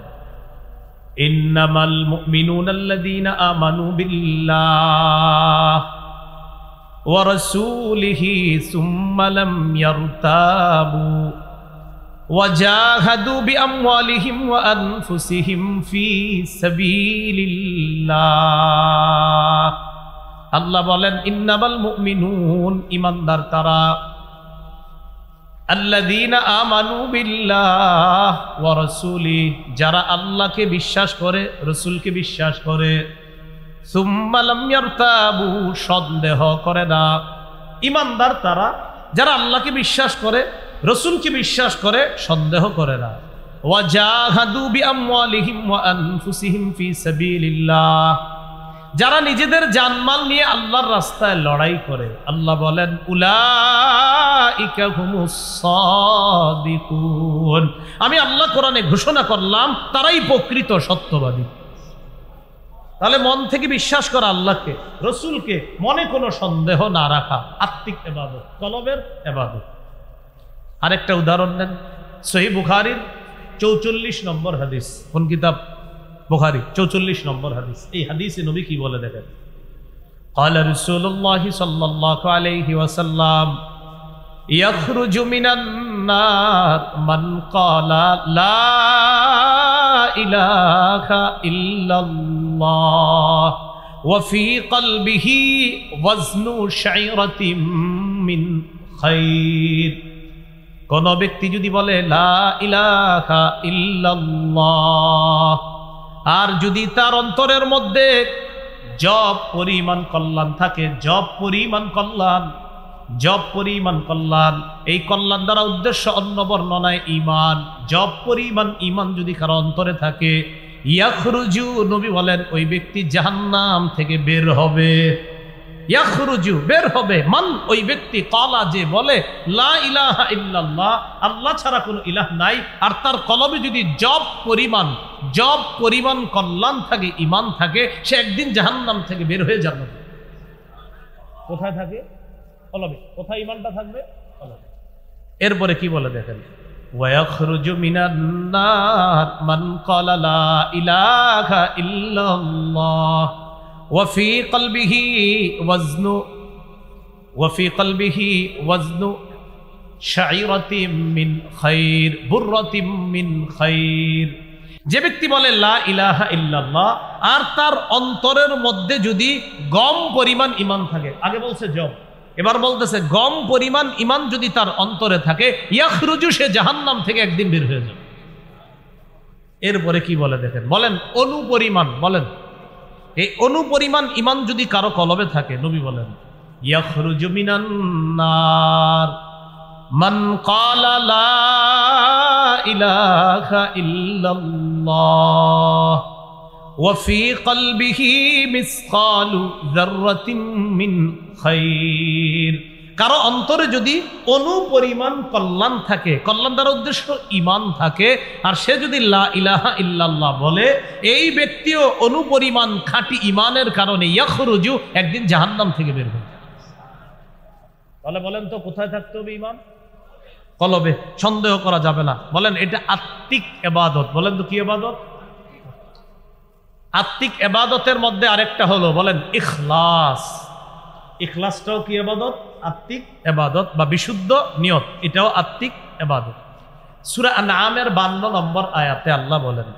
ইন্নামাল মুমিনুনা আল্লাযীনা আমানু বিল্লাহ ওয়া রাসূলিহি সুম্মা লাম ইয়ারতাবু ওয়া জাহাদু বিআমওয়ালিহিম ওয়া আনফুসিহিম ফি সাবিলিল্লাহ। আল্লাহ বলেন, ইন্নামাল মুমিনুন, ঈমানদার তারা, আল্লাযীনা আমানু বিল্লাহ ওয়া রাসূলিহি, যারা আল্লাহকে বিশ্বাস করে, রাসূলকে বিশ্বাস করে, সুম্মা লাম ইয়ারতাবু, সন্দেহ করে না। ঈমানদার তারা যারা আল্লাহকে বিশ্বাস করে, রাসূলকে বিশ্বাস করে, সন্দেহ করে না। ওয়া জাহাদু বিআমওয়ালিহিম ওয়া আনফুসিহিম ফি সাবিলিল্লাহ, যারা নিজেদের জানমাল নিয়ে আল্লাহর রাস্তায় লড়াই করে। আল্লাহ বলেন, উলাইকা হুমুস সাদিকুন, আমি আল্লাহ কোরআনে ঘোষণা করলাম তারাই প্রকৃত সত্যবাদী। তাহলে মন থেকে বিশ্বাস করা আল্লাহকে, রাসূলকে, মনে কোনো সন্দেহ না রাখা, আত্মিক ইবাদত, কলবের ইবাদত। আরেকটা উদাহরণ নেন, সহিহ বুখারীর 44 নম্বর হাদিস। কোন কিতাব? বুখারী, 44 নম্বর হাদিস। এই হাদিসে নবী কি বলে দেখেন, ক্বালা রাসূলুল্লাহ সাল্লাল্লাহু আলাইহি ওয়াসাল্লাম, ইয়াখরুজু মিনান নার মান ক্বালা লা ইলাহা ইল্লাল্লাহ ওয়া ফি কলবিহি ওয়াজনু শাইরাতিন মিন খায়র। কোন ব্যক্তি যদি বলে লা ইলাহা ইল্লাল্লাহ, আর যদি তার অন্তরের মধ্যে জব পরিমাণ কল্যাণ থাকে, জব পরিমাণ কল্যাণ, জব পরিমাণ কল্যাণ, এই কল্যাণ দ্বারা উদ্দেশ্য অন্য বর্ণনায় ঈমান, জব পরিমাণ ঈমান যদি কারো অন্তরে থাকে, ইয়াখরুজু, নবী বলেন ওই ব্যক্তি জাহান্নাম থেকে বের হবে। ইয়াখরুজু, বের হবে, মান, ওই ব্যক্তি, ক্বালা, যে বলে লা ইলাহা ইল্লাল্লাহ, আল্লাহ ছাড়া কোনো ইলাহ নাই, আর তার কলবে যদি জব পরিমাণ কল্যাণ থাকে, ঈমান থাকে, সে একদিন জাহান্নাম থেকে বের হয়ে যাবে। কোথায় থাকে? কলবে। কোথায় ঈমানটা থাকবে? কলবে। এরপরে কি বলে দেখেন, ওয়ায়াখরুজু মিনান নার মান ক্বালা লা ইলাহা ইল্লাল্লাহ ওয়া ফি কলবিহি ওয়াজনু শাইরাতিন মিন খায়র, বুররাতিন মিন খায়র। যে ব্যক্তি বলে লা ইলাহা ইল্লাল্লাহ, আর তার অন্তরের মধ্যে যদি গম পরিমাণ ঈমান থাকে, আগে বলছে জব, এবার বলতেছে গম পরিমাণ ঈমান যদি তার অন্তরে থাকে, ইয়াখরুজু, সে জাহান্নাম থেকে একদিন বের হয়ে যাবে। এরপরে কি বলে দেখেন, বলেন অনুপরিমাণ, বলেন এই অনুপরিমাণ ঈমান যদি কারো কলবে থাকে, নবী বলেন ইয়াখরুজু মিনান নার মান ক্বালা লা ইলাহা ইল্লাল্লাহ ওয়া ফি কলবিহি মিসকালু যাররাতিন মিন খায়র। কারো অন্তরে যদি অনুপরিমাণ কল্যাণ থাকে, কল্যাণ দ্বারা উদ্দেশ্য ঈমান থাকে, আর সে যদি লা ইলাহা ইল্লাল্লাহ বলে, এই ব্যক্তিও অনুপরিমাণ খাঁটি ঈমানের কারণে ইয়াখরুজু, একদিন জাহান্নাম থেকে বের হবে। তাহলে বলেন তো কোথায় থাকতে হবে ঈমান? কলবে, সন্দেহ করা যাবে না। বলেন এটা আত্মিক ইবাদত। বলেন তো কি ইবাদত? আত্মিক ইবাদতের মধ্যে আরেকটা হলো, বলেন ইখলাস। ইখলাসটাও কি ইবাদত? আত্মিক ইবাদত বা বিশুদ্ধ নিয়ত, এটাও আত্মিক ইবাদত। সূরা আনআমের 52 নম্বর আয়াতে আল্লাহ বলেন,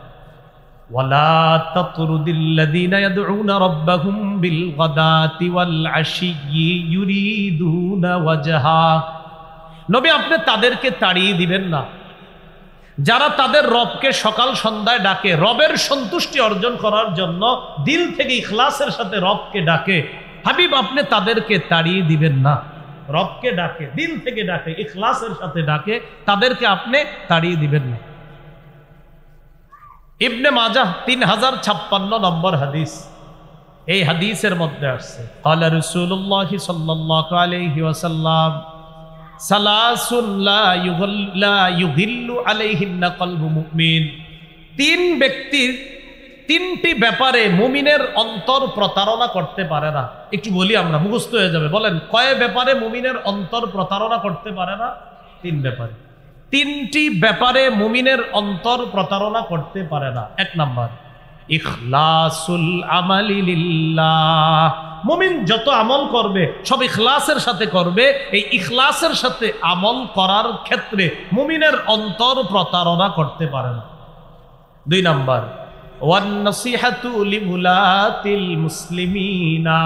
ওয়ালা তাতরুদিল্লাযীনা ইয়াদউনা রাব্বাহুম বিল গাদাতি ওয়াল আশিয়্যি ইউরিদুনা ওয়াজহা। নবী আপনি তাদেরকে তাড়িয়ে দিবেন না যারা তাদের রবকে সকাল সন্ধ্যায় ডাকে, রবের সন্তুষ্টি অর্জন করার জন্য দিল থেকে ইখলাসের সাথে রবকে ডাকে। হাবিব আপনি তাদেরকে তাড়িয়ে দিবেন না। রবকে ডাকে, দিল থেকে ডাকে, ইখলাসের সাথে ডাকে, তাদেরকে আপনি তাড়িয়ে দিবেন না। ইবনে মাজাহ 3056 নম্বর হাদিস। এই হাদিসের মধ্যে আসছে ক্বালা রাসূলুল্লাহ সাল্লাল্লাহু আলাইহি ওয়াসাল্লাম সালাসুন লা ইউগিল্লু আলাইহিন্না কলবু মুমিন। তিন ব্যক্তির তিনটি ব্যাপারে মুমিনের অন্তর প্রতারণা করতে পারে না। একটু বলি, আমরা মুখস্থ হয়ে যাবে। বলেন কয় ব্যাপারে মুমিনের অন্তর প্রতারণা করতে পারে না? তিন ব্যাপারে। তিনটি ব্যাপারে মুমিনের অন্তর প্রতারণা করতে পারে না। এক নাম্বার ইখলাসুল আমালি লিল্লাহ। মুমিন যত আমল করবে সব ইখলাসের সাথে করবে। এই ইখলাসের সাথে আমল করার ক্ষেত্রে মুমিনের অন্তর প্রতারণা করতে পারে না। দুই নাম্বার ওয়ান নাসিহাতু লিউলাতিল মুসলিমিনা।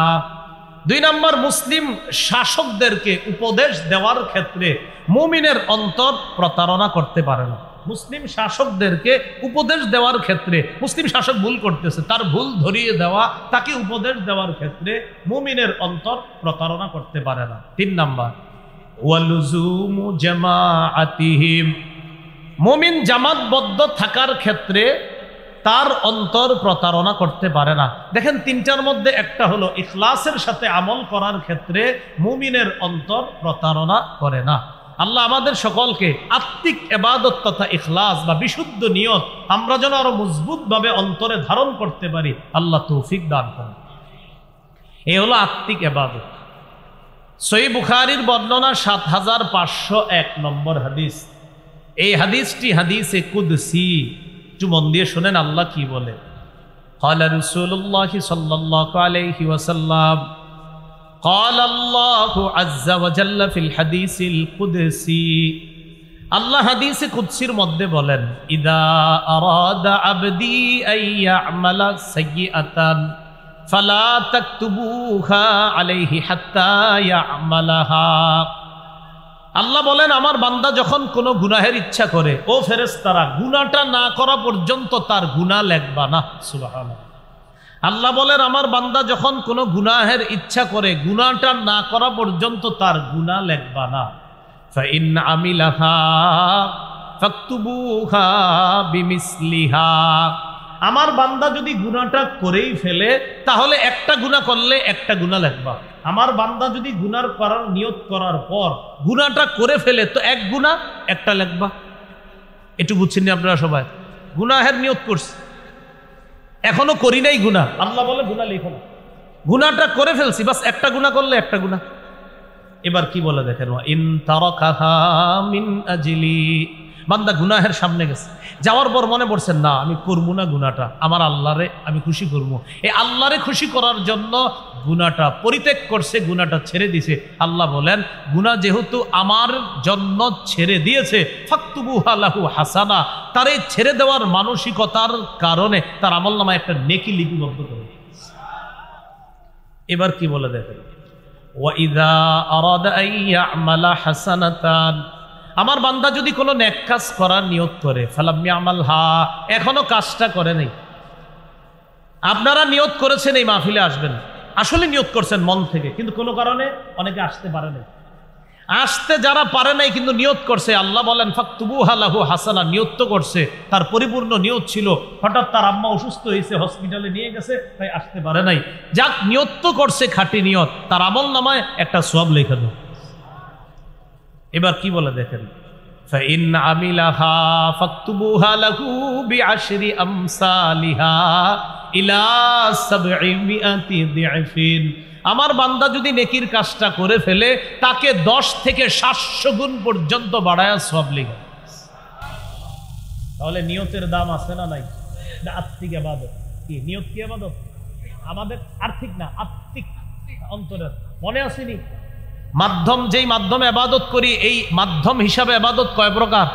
দুই নাম্বার মুসলিম শাসকদেরকে উপদেশ দেওয়ার ক্ষেত্রে মুমিনের অন্তর প্রতারণা করতে পারে না। মুসলিম শাসকদেরকে উপদেশ দেওয়ার ক্ষেত্রে, মুসলিম শাসক ভুল করতেছে, তার ভুল ধরিয়ে দেওয়া, তাকে উপদেশ দেওয়ার ক্ষেত্রে মুমিনের অন্তর প্রতারণা করতে পারে না। তিন নাম্বার ওয়ালুজুমু জামাআতিহিম। মুমিন জামাতবদ্ধ থাকার ক্ষেত্রে তার অন্তর প্রতারণা করতে পারে না। দেখেন তিনটার মধ্যে একটা হলো ইখলাসের সাথে আমল করার ক্ষেত্রে মুমিনের অন্তর প্রতারণা করে না। আল্লাহ আমাদের সকলকে আত্মিক ইবাদত তথা ইখলাস বা বিশুদ্ধ নিয়ত আমরা যেন আরো মজবুতভাবে অন্তরে ধারণ করতে পারি, আল্লাহ তৌফিক দান করেন। এই হলো আত্মিক ইবাদত। সহিহ বুখারীর বর্ণনা 7501 নম্বর হাদিস। এই হাদিসটি হাদিসে কুদসি। একটু মন দিয়ে শুনেন আল্লাহ কি বলে। ক্বালা রাসূলুল্লাহ সাল্লাল্লাহু আলাইহি ওয়াসাল্লাম قال الله عز وجل في الحديث القدسي। আল্লাহ হাদিসে কুদসির মধ্যে বলেন ইদা আরাদা আবদি আন ইয়ামালা সাইয়্যাতান ফালা তাকতুবুহা আলাইহি হাত্তা ইয়ামালাহা। আল্লাহ বলেন আমার বান্দা যখন কোনো গুনাহের ইচ্ছা করে, ও ফেরেশতারা গুনাহটা না করা পর্যন্ত তার গুনাহ লিখবা না। সুবহানাল্লাহ। আল্লাহ বলেন আমার বান্দা যখন কোনো গুনাহের ইচ্ছা করে, গুনাহটা না করা পর্যন্ত তার গুনাহ লিখবা না। ফাইন আমিলাহা ফাকতুবুহা বিমিসলিহা। আমার বান্দা যদি গুনাহটা করেই ফেলে তাহলে একটা গুনাহ করলে একটা গুনাহ লিখবা। আমার বান্দা যদি গুনাহ করার নিয়ত করার পর গুনাহটা করে ফেলে তো এক গুনাহ একটা লিখবা। একটু বুঝছেন না আপনারা সবাই? গুনাহের নিয়ত করছে, এখনো করি নাই গুনাহ, আল্লাহ বলে গুনাহ লিখো না। গুনাহটা করে ফেলছি, বাস একটা গুনাহ করলে একটা গুনাহ। এবার কি বলে দেখেন ইন তারাকাহা মিন আজলি। বান্দা গুনাহের সামনে গেছে, যাওয়ার পর মনে পড়ছেন না আমি করবো না গুনাহটা, আমার আল্লাহরে আমি খুশি করবো। এই আল্লাহরে খুশি করার জন্য গুনাহটা পরিত্যাগ করছে, গুনাহটা ছেড়ে দিছে। আল্লাহ বলেন গুনাহ যেহেতু আমার জন্য ছেড়ে দিয়েছে ফাকতুবুহা লাহু হাসানা। তার এই ছেড়ে দেওয়ার মানসিকতার কারণে তার আমলনামায় একটা নেকি লিপিবদ্ধ করে। এবার কি বলে দেখেন ওয়াইদা আরাদা আন ইয়ামালা হাসানাতান। আমার বান্দা যদি কোনো নেক কাজ করার নিয়ত করে ফালাম ইয়ামালহা, এখনো কাজটা করে নাই। আপনারা নিয়ত করেছেন এই মাহফিলে আসবেন, আসলে নিয়ত করছেন মন থেকে, কিন্তু কোনো কারণে অনেকে আসতে পারে নাই। আসতে যারা পারে নাই কিন্তু নিয়ত করছে, আল্লাহ বলেন ফাকতুবুহা লাহু হাসানা। নিয়ত তো করছে, তার পরিপূর্ণ নিয়ত ছিল, হঠাৎ তার আম্মা অসুস্থ হয়েছে, হসপিটালে নিয়ে গেছে, তাই আসতে পারে নাই। যাক নিয়ত তো করছে, খাঁটি নিয়ত, তার আমল নামায় একটা সওয়াব লেখা দাও। এবার কি বলে দেখেন ফাইন আমিলাহা ফাকতুবুহা লাহু বিআশরি আমসালিহা ইলা 700 দিআফিন। আমার বান্দা যদি নেকির কাজটা করে ফেলে তাকে 10 থেকে 700 গুণ পর্যন্ত বাড়ায়া সওয়াব লেখা। তাহলে নিয়তের দাম আছে না নাই? আত্মিক ইবাদত। কি নিয়ত? কি ইবাদত? আমাদের আর্থিক না, আত্মিক অন্তরের। মনে আসেনি মাধ্যম, যেই মাধ্যমে ইবাদত করি এই মাধ্যম হিসাবে ইবাদত কয় প্রকার?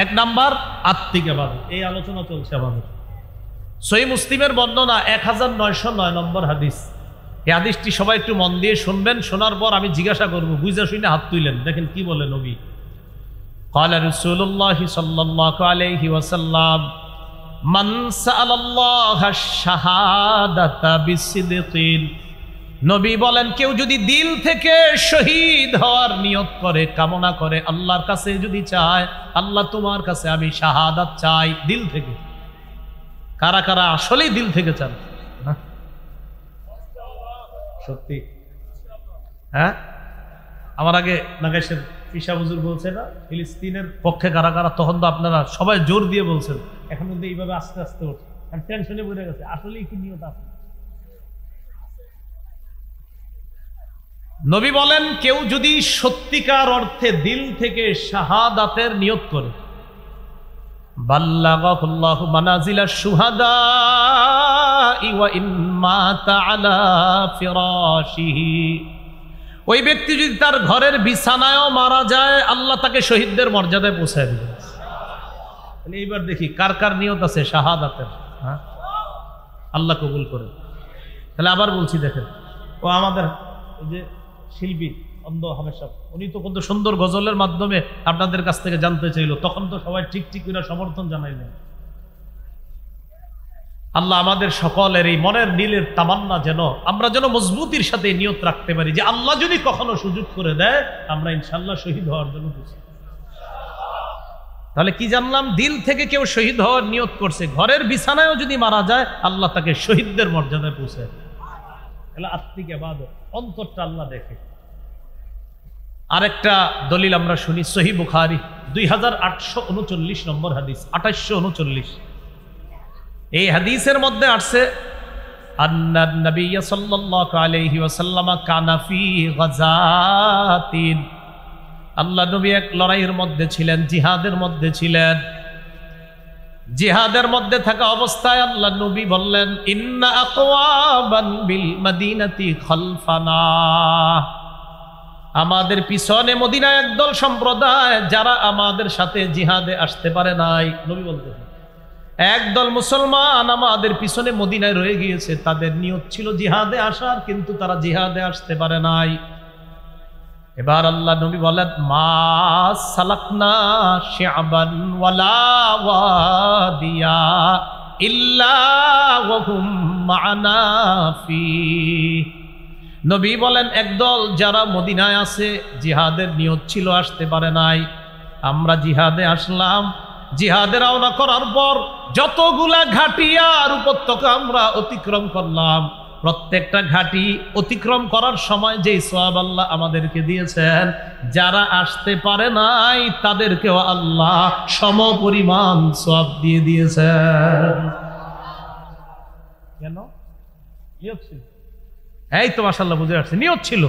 এক নাম্বার আত্মিক ইবাদত। এই আলোচনা চলছে আমাদের। সহিহ মুসলিমের বর্ণনা 1909 নম্বর হাদিস। এই হাদিসটি সবাই একটু মন দিয়ে শুনবেন, শোনার পর আমি জিজ্ঞাসা করবো, বুঝা শুনে হাত তুলেন, দেখেন কি বলে নবী। قال رسول الله صلى الله عليه وسلم من سأل الله الشهادة بصدق। নবী বলেন, কেউ যদি দিল থেকে শহীদ হওয়ার নিয়ত করে, কামনা করে, আল্লাহর কাছে যদি চায়, আল্লাহ তোমার কাছে আমি শাহাদাত চাই, দিল থেকে। কারা কারা আসলেই দিল থেকে চান? সত্যি? হ্যাঁ, আমার আগে নাগেশের পিসা হুজুর বলছে না, ফিলিস্তিনের পক্ষে কারা কারা, তখন তো আপনারা সবাই জোর দিয়ে বলছেন, এখন কিন্তু এইভাবে আস্তে আস্তে উঠছে, টেনশনে পড়ে গেছে। আসলেই কি নিয়ত আছে? নবী বলেন, কেউ যদি সত্যিকার অর্থে দিল থেকে শাহাদাতের নিয়ত করে, বাল্লাগাহুল্লাহু মানাজিলাশ শুহাদা ওয়া ইন মাতা আলা ফিরাশিহি, ওই ব্যক্তি যদি তার ঘরের বিছানায়ও মারা যায়, আল্লাহ তাকে শহীদদের মর্যাদায় পৌঁছায় দিবেন। এইবার দেখি কার কার নিয়ত আছে শাহাদাতের। হ্যাঁ, আল্লাহ কবুল করে। তাহলে আবার বলছি, দেখেন, ও আমাদের ওই যে শিল্পী অন্ধ হামেশা, উনি তো কত সুন্দর গজলের মাধ্যমে আপনাদের কাছ থেকে জানতে চাইল, তখন তো সবাই ঠিক ঠিক করে সমর্থন জানাইলেন। আল্লাহ আমাদের সকলের এই মনের নীলের তামান্না যেন আমরা যেন মজবুতির সাথে নিয়ত রাখতে পারি যে আল্লাহ যদি কখনো সুযোগ করে দেয়, আমরা ইনশাল্লাহ শহীদ হওয়ার জন্য বুঝি। তাহলে কি জানলাম? দিল থেকে কেউ শহীদ হওয়ার নিয়ত করছে, ঘরের বিছানায়ও যদি মারা যায়, আল্লাহ তাকে শহীদদের মর্যাদায় পৌঁছায়। তাহলে আত্মিক ইবাদত, অন্তরটা আল্লাহ দেখে। আরেকটা দলিল আমরা শুনি, সহিহ বুখারী 2839 নম্বর হাদিস, 2839। এই হাদিসের মধ্যে আসছে, আন্নান নবী সাল্লাল্লাহু আলাইহি ওয়াসাল্লাম কানা ফি গাযাতিন, আল্লাহ নবী এক লড়াইয়ের মধ্যে ছিলেন, জিহাদের মধ্যে ছিলেন। জিহাদের মধ্যে থাকা অবস্থায় আল্লাহ নবী বললেন, ইন্না আকওয়াবান বিল মদিনাতি খালফানা, আমাদের পিছনে মদিনায় একদল সম্প্রদায় যারা আমাদের সাথে জিহাদে আসতে পারে নাই। নবী বলতেন, একদল মুসলমান আমাদের পিছনে মদিনায় রয়ে গিয়েছে, তাদের নিয়ত ছিল জিহাদে আসার, কিন্তু তারা জিহাদে আসতে পারে নাই। এবার আল্লাহ নবী বলেন, মা সালাকনা শিআবান ওয়ালা ওয়াদিয়া ইল্লা ওয়া হুম মা'না ফি। নবী বলেন, একদল যারা মদিনায় আছে, জিহাদের নিয়ত ছিল, আসতে পারে নাই, আমরা জিহাদে আসলাম। জিহাদে রওনা করার পর যতগুলা ঘাটি আর উপত্যকা আমরা অতিক্রম করলাম, প্রত্যেকটা ঘাটি অতিক্রম করার সময় যেই সওয়াব আল্লাহ আমাদেরকে দিয়েছেন, যারা আসতে পারে নাই তাদেরকেও আল্লাহ সমপরিমাণ সওয়াব দিয়ে দিয়েছেন। কেন? নিয়ত ছিল। এই তো মাশাআল্লাহ বুঝে আসছে, নিয়ত ছিল,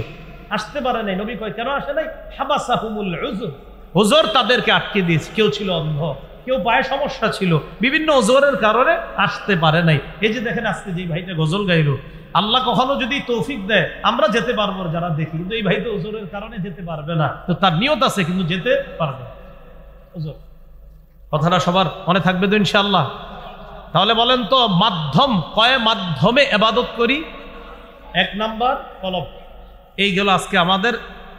আসতে পারে নাই। নবী কয়, কেন আসে নাই? হাবাসাহুমুল উযর, ওজর তাদেরকে আটকে দিয়েছে। কেউ ছিল অন্ধ, কেউ পায়ে সমস্যা ছিল, বিভিন্ন ওজরের কারণে আসতে পারে নাই। এই যে দেখেন আজকে যে ভাইটা গজল গাইলো, আল্লাহ কখনো যদি তৌফিক দেয় আমরা যেতে পারবো যারা দেখি, কিন্তু এই ভাই তো ওজরের কারণে যেতে পারবে না, তো তার নিয়ত আছে কিন্তু যেতে পারবে না। ওজর কথাটা সবার মনে থাকবে তো ইনশাআল্লাহ? তাহলে বলেন তো, মাধ্যম কয় মাধ্যমে ইবাদত করি? এক নাম্বার কলব। এই গেল আজকে আমাদের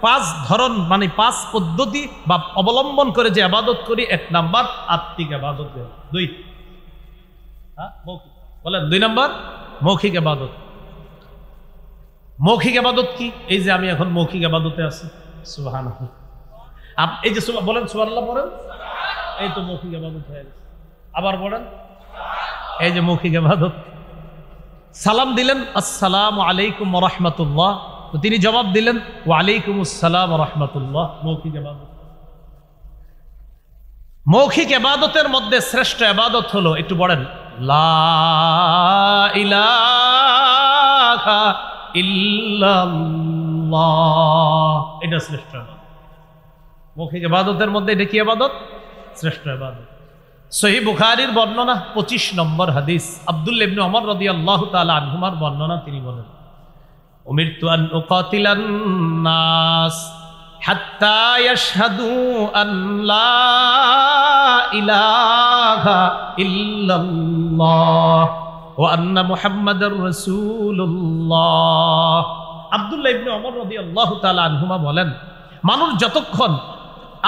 5 ধরন, মানে 5 পদ্ধতি বা অবলম্বন করে যে ইবাদত করি। এক নাম্বার আত্মিক ইবাদত। 2 বলেন 2 নাম্বার মৌখিক ইবাদত। মৌখিক ইবাদত কি? এই যে আমি এখন মৌখিক ইবাদতে আছি, সুবহানাল্লাহ। এই যে বলেন সুবহানাল্লাহ, বলেন, এই তো মৌখিক ইবাদত হয়ে গেছে। আবার বলেন, এই যে মৌখিক ইবাদত। সালাম দিলেন, আসসালামু আলাইকুম ওয়া রাহমাতুল্লাহ, তো তিনি জবাব দিলেন, ওয়া আলাইকুম আসসালাম ওয়া রাহমাতুল্লাহ। মৌখিক ইবাদত। মৌখিক ইবাদতের মধ্যে শ্রেষ্ঠ ইবাদত হলো, একটু বলেন, লা ইলাহা ইল্লাল্লাহ। এটা শ্রেষ্ঠ ইবাদত। মৌখিক ইবাদতের মধ্যে এটা কি ইবাদত? শ্রেষ্ঠ ইবাদত। সহিহ বুখারীর বর্ণনা 25 নম্বর হাদিস, আব্দুল্লাহ ইবনে ওমর রাদিয়াল্লাহু তাআলা আনহুমার বর্ণনা। তিনি বলেন, উমিরতু আন উকাতিলান নাস হাত্তা ইয়াশহাদু আন লা ইলাহা ইল্লাল্লাহ ওয়া আন্না মুহাম্মাদার রাসূলুল্লাহ। আব্দুল্লাহ ইবনে ওমর রাদিয়াল্লাহু তাআলা আনহুমা বলেন, মানুষ যতক্ষণ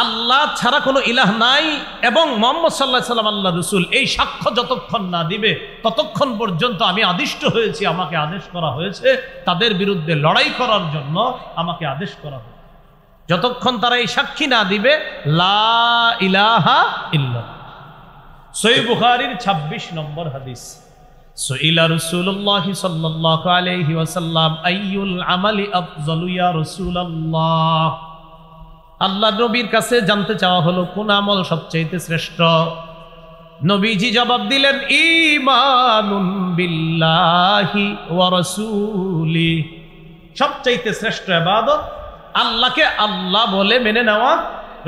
আল্লাহ ছাড়া কোনো ইলাহ নাই এবং মুহাম্মদ সাল্লাল্লাহু আলাইহি ওয়াসাল্লাম আল্লাহর রাসূল এই সাক্ষ্য যতক্ষণ না দিবে ততক্ষণ পর্যন্ত আমি আদিষ্ট হয়েছি, আমাকে আদেশ করা হয়েছে তাদের বিরুদ্ধে লড়াই করার জন্য আমাকে আদেশ করা হয়েছে। যতক্ষণ তারা এই সাক্ষী না দিবে লা ইলাহা ইল্লাল্লাহ। সহিহ বুখারীর 26 নম্বর হাদিস, সুইলা রাসূলুল্লাহ সাল্লাল্লাহু আলাইহি ওয়াসাল্লাম আইয়ুল আমালি আফযালু ইয়া রাসূলুল্লাহ। আল্লাহ নবীর কাছে জানতে চাওয়া হলো কোন আমল সবচেয়ে শ্রেষ্ঠ। নবীজি জবাব দিলেন, ঈমানুন বিল্লাহি ওয়া রাসূলি। সবচেয়ে শ্রেষ্ঠ ইবাদত আল্লাহকে আল্লাহ বলে মেনে নেওয়া,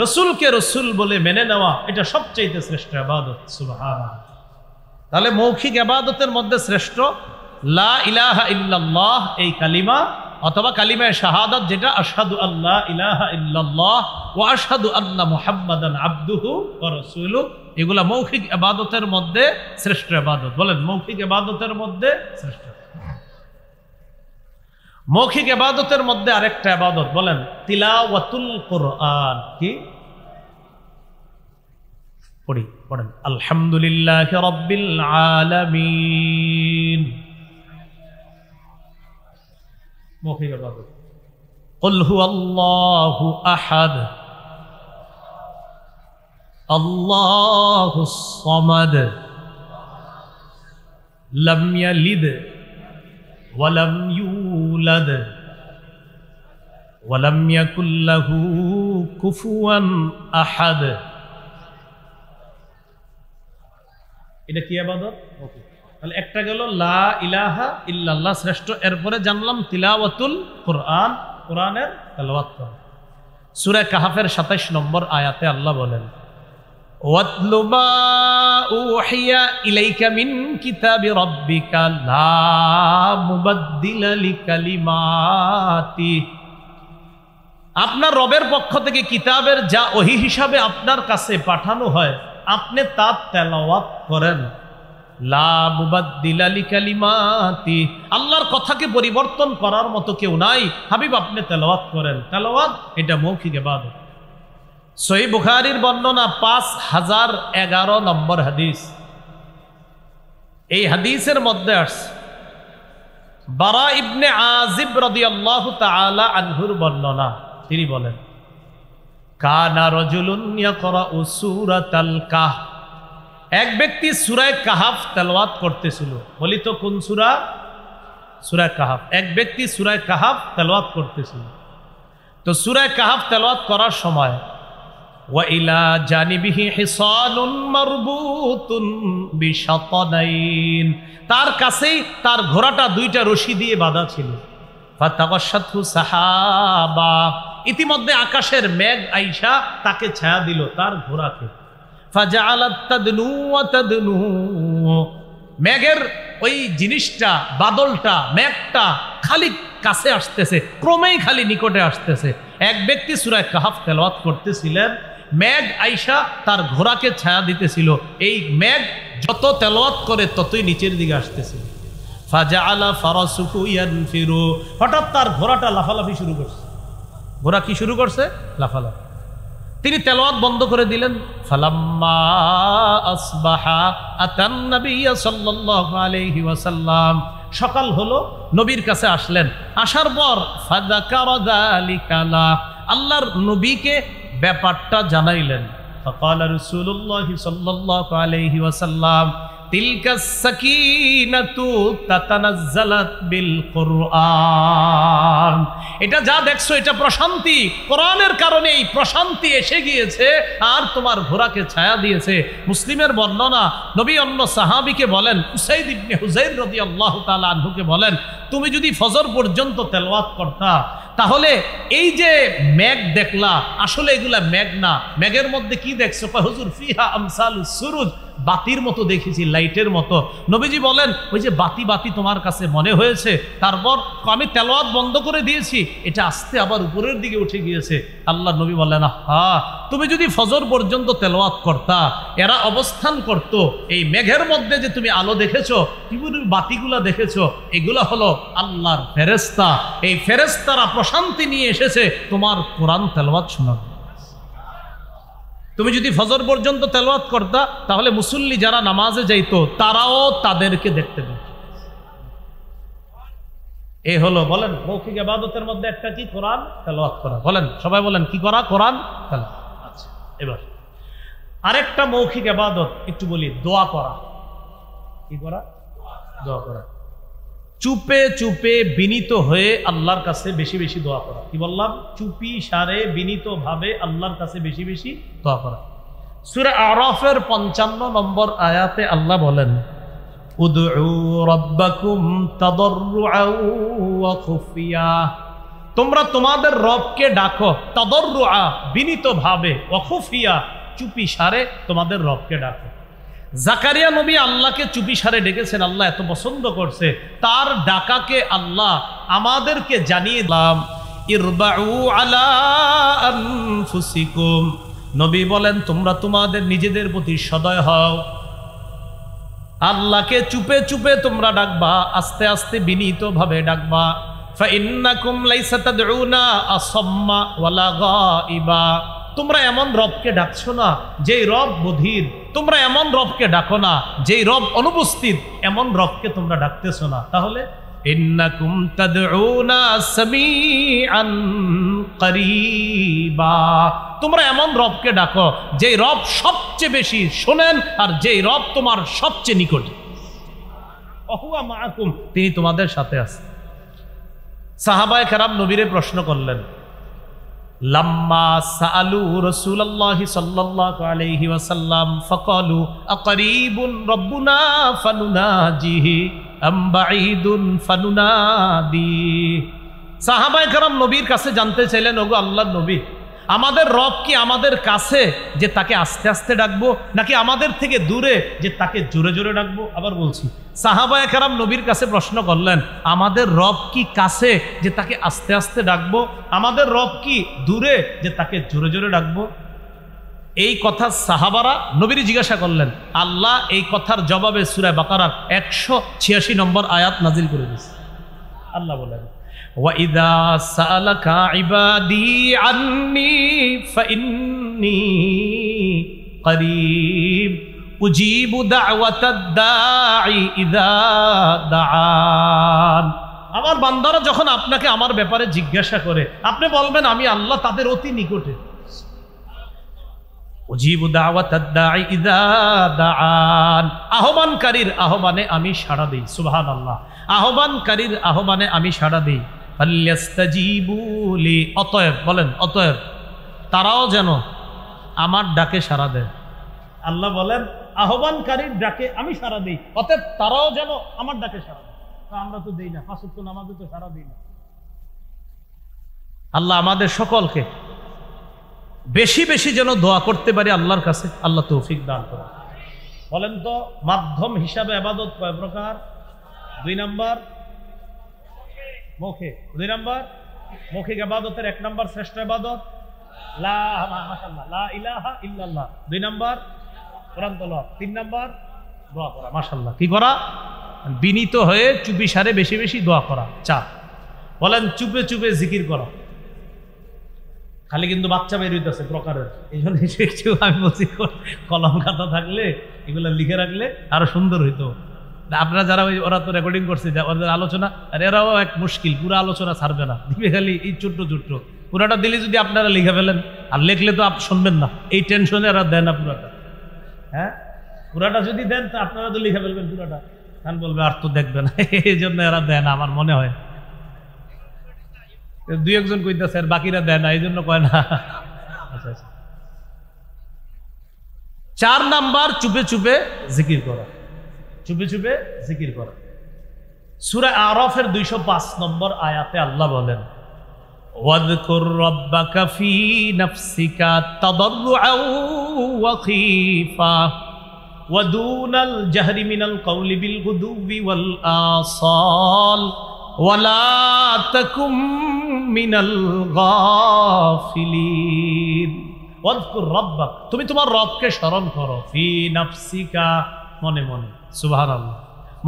রাসূলকে রাসূল বলে মেনে নেওয়া, এটা সবচেয়ে শ্রেষ্ঠ ইবাদত। সুবহানাল্লাহ। তাহলে মৌখিক ইবাদতের মধ্যে শ্রেষ্ঠ লা ইলাহা ইল্লাল্লাহ এই কালিমা অথবা কালিমায়ে শাহাদাত, যেটা আশহাদু আল্লা ইলাহা ইল্লাল্লাহ ওয়া আশহাদু আন্না মুহাম্মাদান আবদুহু ওয়া রাসূলুহু, এগুলা মৌখিক ইবাদতের মধ্যে শ্রেষ্ঠ ইবাদত। বলেন মৌখিক ইবাদতের মধ্যে শ্রেষ্ঠ। মৌখিক ইবাদতের মধ্যে আরেকটা ইবাদত, বলেন তিলাওয়াতুল কুরআন। কি পড়েন আলহামদুলিল্লাহি রাব্বিল আলামিন। মৌখিক ইবাদত। কুল হুয়াল্লাহু আহাদ আল্লাহুস সামাদ লাম ইয়ালিদ ওয়া লাম ইউলাদ ওয়া লাম ইয়াকুল লাহু কুফুয়ান আহাদ। এটা কি ইবাদত? তাহলে একটা গেল লা ইলাহা ইল্লাল্লাহ শ্রেষ্ঠ, এরপরে জানলাম তিলাওয়াতুল কুরআন, কোরআনের তেলাওয়াত করা। সূরা কাহফের 27 নম্বর আয়াতে আল্লাহ বলেন, ওয়াতলু মা উহিয়া ইলাইকা মিন কিতাবি রাব্বিকা লা মুবাদদিলা লিকালিমাতি। আপনার রবের পক্ষ থেকে কিতাবের যা ওহী হিসাবে আপনার কাছে পাঠানো হয় আপনি তা তেলাওয়াত করেন। লা মুবাদদিলা লিকালিমাতি, আল্লাহর কথাকে পরিবর্তন করার মতো কেউ নাই, হাবিব আপনি তেলাওয়াত করেন। তেলাওয়াত এটা মৌখিক ইবাদত। সহিহ বুখারীর বর্ণনা 5011 নম্বর হাদিস। এই হাদিসের মধ্যে আসছে বারা ইবনে আজিব রাদিয়াল্লাহু তাআলা আনহুর বর্ণনা। তিনি বলেন, কানা রাজুলুন ইয়াকরাউ সূরাতাল কাহফ। এক ব্যক্তি সূরা কাহফ তেলাওয়াত করতেছিল। বলি তো কোন সূরা? সূরা কাহফ। এক ব্যক্তি সূরা কাহফ তেলাওয়াত করতেছিল। তো সূরা কাহফ তেলাওয়াত করার সময় ওয়া ইলা জানিবিহি হিসানুন মারবুতুন বিশাতানাইন, তার কাছেই তার ঘোড়াটা দুইটা রশি দিয়ে বাঁধা ছিল। ফাতাগাশাতহু সাহাবা, ইতিমধ্যে আকাশের মেঘ আইসা তাকে ছায়া দিল তার ঘোড়াকে। ফাজাআলাত তাদনু ওয়া তাদনু, মেঘের ওই জিনিসটা, বাদলটা, মেঘটা খালি কাছে আসতেছে, ক্রমেই খালি নিকটে আসতেছে। এক ব্যক্তি সূরা কাহফ তেলাওয়াত করতেছিলেন, মেঘ আইসা তার ঘোড়াকে ছায়া দিতেছিল। এই মেঘ যত তেলাওয়াত করে ততই নিচের দিকে আসতেছিল। ফাজাআলা ফারাসুহু ইয়ানফিরু, হঠাৎ তার ঘোড়াটা লাফালাফি শুরু করছে। ঘোড়া কি শুরু করছে? লাফালাফি। তিনি তেলাওয়াত বন্ধ করে দিলেন। ফালাম্মা আসবাহা আতান নবিয়্য সাল্লাল্লাহু আলাইহি ওয়াসাল্লাম, সকাল হলো, নবীর কাছে আসলেন। আসার পর ফাযাকারা যালিকা লা, আল্লাহর নবীকে ব্যাপারটা জানাইলেন। ফাকালা রাসূলুল্লাহ সাল্লাল্লাহু আলাইহি ওয়াসাল্লাম, তিলকা সাকিনাতু তাতানাজ্জালাত বিল কুরআন, এটা যা দেখছো এটা প্রশান্তি, কোরআনের কারণে এই প্রশান্তি এসে গিয়েছে আর তোমার ঘোড়াকে ছায়া দিয়েছে। মুসলিমের বর্ণনা, নবী অন্য সাহাবীকে বলেন, উসাইদ ইবনে হুযাইর রাদিয়াল্লাহু তাআলা আনহুকে বলেন, তুমি যদি ফজর পর্যন্ত তেলাওয়াত করতা তাহলে এই যে মেঘ দেখলা আসলে এগুলা মেঘ না, মেঘের মধ্যে কি দেখছো? হুজুর ফিহা আমসালুস সুরুজ, বাতির মতো দেখেছি, লাইটের মতো। নবীজি বলেন ওই যে বাতি বাতি তোমার কাছে মনে হয়েছে, তারপর আমি তেলাওয়াত বন্ধ করে দিয়েছি, এটা আস্তে আবার উপরের দিকে উঠে গিয়েছে। আল্লাহ নবী বলেন হা, তুমি যদি ফজর পর্যন্ত তেলাওয়াত করতা, এরা অবস্থান করত এই মেঘের মধ্যে, যে তুমি আলো দেখেছো, তুমি বাতিগুলা দেখেছো, এগুলা হলো আল্লাহর ফেরেশতা। এই ফেরেশতারা প্রশান্তি নিয়ে এসেছে তোমার কোরআন তেলাওয়াত শোনার। তুমি যদি ফজর পর্যন্ত তেলাওয়াত করতা তাহলে মুসল্লি যারা নামাজে যাইতো তারাও তাদেরকে দেখতে পেত। এই হলো বলেন মৌখিক ইবাদতের মধ্যে একটা কি? কোরআন তেলাওয়াত করা। বলেন সবাই বলেন কি করা? কোরআন তেলাওয়াত। আচ্ছা, এবার আরেকটা মৌখিক ইবাদত একটু বলি, দোয়া করা। কি করা? দোয়া করা। চুপে চুপে বিনীত হয়ে আল্লাহর কাছে বেশি বেশি দোয়া করা। কি বললাম? চুপি সারে বিনীত ভাবে আল্লাহর কাছে বেশি বেশি দোয়া করা। সূরা আরাফের 55 নম্বর আয়াতে আল্লাহ বলেন উদউ রাব্বাকুম তাদাররুআ ওয়া খুফিয়া, তোমরা তোমাদের রবকে ডাকো, তাদাররুআ বিনীত ভাবে, ওয়া খুফিয়া চুপি সারে তোমাদের রবকে ডাকো। জাকারিয়া নবী আল্লাহকে চুপি সারে ডেকেছেন, আল্লাহ এত পছন্দ করছে, তার ডাকাকে আল্লাহ আমাদেরকে জানিয়ে দিলাম ইরবাউ আলা আনফুসিকুম, নবী বলেন তোমরা তোমাদের নিজেদের প্রতি সদয় হও। আল্লাহকে চুপে চুপে তোমরা ডাকবা, আস্তে আস্তে বিনীত ভাবে ডাকবা। ফাইন্নাকুম লাইসা তাদউনা আসাম্মা ওয়ালা গাইবা, তোমরা এমন রবকে ডাকছো না যেই রব বধির, তোমরা এমন রবকে ডাকো না যেই রব অনুপস্থিত, এমন রবকে তোমরা ডাকতেছো না। তাহলে ইন্নাকুম তাদউনা সামিআন করিবা, তোমরা এমন রবকে ডাকো যেই রব সবচেয়ে বেশি শোনেন আর যেই রব তোমার সবচেয়ে নিকটে। ওহুয়া মাআকুম, তিনি তোমাদের সাথে আছেন। সাহাবায়ে কেরাম নবীরে প্রশ্ন করলেন, লাম্মা সাআলু রাসূলুল্লাহি সাল্লাল্লাহু আলাইহি ওয়াসাল্লাম ফাকালু আকারিবুন রাব্বুনা ফানুনাজিহি আম বাঈদুন ফানুনাদি। সাহাবায়ে কেরাম নবীর কাছে জানতে চাইলেন, ওগো আল্লাহর নবী, আমাদের রব কি আমাদের কাছে যে তাকে আস্তে আস্তে ডাকবো, নাকি আমাদের থেকে দূরে যে তাকে জোরে জোরে ডাকবো? আবার বলছি, সাহাবায়ে কেরাম নবীর কাছে প্রশ্ন করলেন, আমাদের রব কি কাছে যে তাকে আস্তে আস্তে ডাকবো, আমাদের রব কি দূরে যে তাকে জোরে জোরে ডাকবো? এই কথা সাহাবারা নবীর জিজ্ঞাসা করলেন। আল্লাহ এই কথার জবাবে সূরা বাকারার 186 নম্বর আয়াত নাজিল করে দিয়েছে। আল্লাহ বলেন, ওয়াইদা সাআলাকা ইবাদি আন্নী ফাইন্নী করিব উজিবু দাওয়াতাদ দাঈ ইযা দাআন। আমার বান্দারা যখন আপনাকে আমার ব্যাপারে জিজ্ঞাসা করে, আপনি বলবেন আমি আল্লাহ তাদের অতি নিকটে। উজিবু দাওয়াতাদ দাঈ ইযা দাআন, আহ্বানকারীর আহ্বানে আমি সাড়া দেই। সুবহানাল্লাহ, আহ্বানকারীর আহ্বানে আমি সাড়া দেই। ফালইস্তাজিবু লি, অতএব বলেন অতএব তারাও যেন আমার ডাকে সাড়া দেয়। আল্লাহ বলেন আহ্বানকারীর ডাকে আমি সাড়া দিই, অতএব তারাও যেন আমার ডাকে সাড়া দেয়। আমরা তো দেই না, পাঁচ ওয়াক্ত নামাজে তো সাড়া দিই না। আল্লাহ আমাদের সকলকে বেশি বেশি যেন দোয়া করতে পারি আল্লাহর কাছে, আল্লাহ তৌফিক দান করেন। বলেন তো মাধ্যম হিসাবে ইবাদত কয় প্রকার? 2 নাম্বার মৌখিক, 2 নাম্বার মৌখিক ইবাদতের 1 নাম্বার শ্রেষ্ঠ ইবাদত মাশাআল্লাহ লা ইলাহা ইল্লাল্লাহ, 2 নাম্বার কোরআন তেলাওয়াত, 3 নাম্বার দোয়া করা। মাশাআল্লাহ, কি করা? বিনীত হয়ে চুপি সারে বেশি বেশি দোয়া করা। 4 বলেন চুপে চুপে জিকির করা। খালি কিন্তু বাচ্চা বের হইতেছে প্রকারের, এই জন্য একটু আমি বলছি কলম খাতা থাকলে এগুলো লিখে রাখলে আরো সুন্দর হইতো। আপনারা যারা ওরা তো রেকর্ডিং করছে ওদের আলোচনা, আর এরাও এক মুশকিল, পুরো আলোচনা ছাড়বে না, দিবে খালি এই ছোট্ট ছোট্ট। পুরাটা দিলে যদি আপনারা লিখে ফেলেন, আর লিখলে তো আপনি শুনবেন না, এই টেনশনে এরা দেয় না পুরাটা। হ্যাঁ, পুরাটা যদি দেন তো আপনারা তো লিখে ফেলবেন পুরাটা, কারণ বলবে আর তো দেখবে না, এই জন্য এরা দেয় না আমার মনে হয়। 2-1 কইতেছে আর বাকিরা দেয় না, এই জন্য কয় না। আচ্ছা আচ্ছা, 4 নাম্বার চুপে চুপে জিকির করা, চুপে চুপে জিকির করা। সূরা আরাফের 205 নম্বর আয়াতে আল্লাহ বলেন, ওয়াযকুর রাব্বাকা ফী নাফসিকা তাদাররুআন ওয়া খীফা ওয়া দুনাল জাহরি মিনাল কওলি বিল গুদুবি ওয়াল আসাল ওয়া লা তাকুম মিনাল গাফিলিন। ওয়াযকুর রাব্বাক, তুমি তোমার রবকে স্মরণ করো, ফী নাফসিকা, মনে মনে। সুবহানাল্লাহ,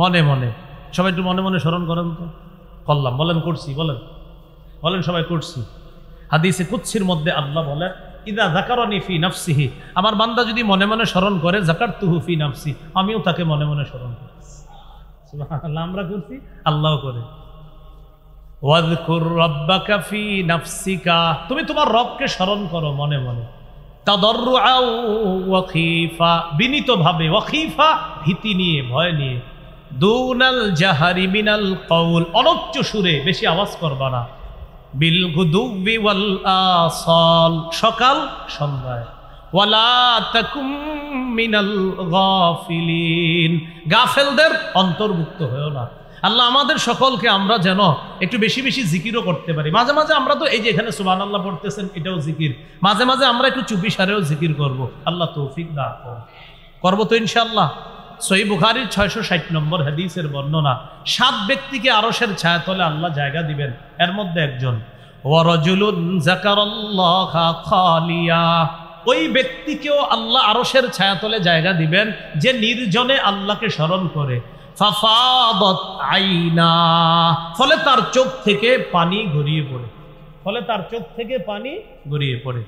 মনে মনে। সবাই একটু মনে মনে স্মরণ করেন তো। করলাম, বলেন করছি, বলেন বলেন সবাই করছি। হাদিসে কুদসির মধ্যে আল্লাহ বলেন, ইদা যাকারানি ফি নাফসিহি, আমার বান্দা যদি মনে মনে স্মরণ করে, যাকারতুহু ফি নাফসি, আমিও তাকে মনে মনে স্মরণ করি। সুবহানাল্লাহ, আমরা করছি, আল্লাহও করে। ওয়াযকুর রাব্বাকা ফি নাফসিকা, তুমি তোমার রবকে স্মরণ করো মনে মনে, তাদাররুআন ওয়া খীফা, বিনীতভাবে, ওয়া খীফা, ভীতি নিয়ে, ভয় নিয়ে, দুনাল জাহারি মিনাল কওল, অনুচ্চ সুরে, বেশি আওয়াজ করবা না, বিল গুদুবি ওয়াল আসাল, সকাল সন্ধ্যায়, ওয়ালা তাকুম মিনাল গাফিলিন, গাফেলদের অন্তর্ভুক্ত হয়ো না। আল্লাহ আমাদের সকলকে আমরা যেন একটু বেশি বেশি জিকিরও করতে পারি। মাঝে মাঝে আমরা তো এই যে এখানে সুবহানাল্লাহ পড়তেছেন, এটাও জিকির। মাঝে মাঝে আমরা একটু চুপি সারেও জিকির করব। আল্লাহ তৌফিক দান করুন। করবো তো ইনশাআল্লাহ। সহিহ বুখারীর 660 নম্বর হাদিসের বর্ণনা, 7 ব্যক্তিকে আরশের ছায়াতলে আল্লাহ জায়গা দিবেন। এর মধ্যে একজন, ওয়ারাজুলুন যাকারাল্লাহা খালিয়া, ওই ব্যক্তিকেও আল্লাহ আরশের ছায়াতলে জায়গা দিবেন যে নির্জনে আল্লাহকে স্মরণ করে। ফাফাদাত আইনা, ফলে তার চোখ থেকে পানি গড়িয়ে পড়ে, ফলে তার চোখ থেকে পানি গড়িয়ে পড়ে।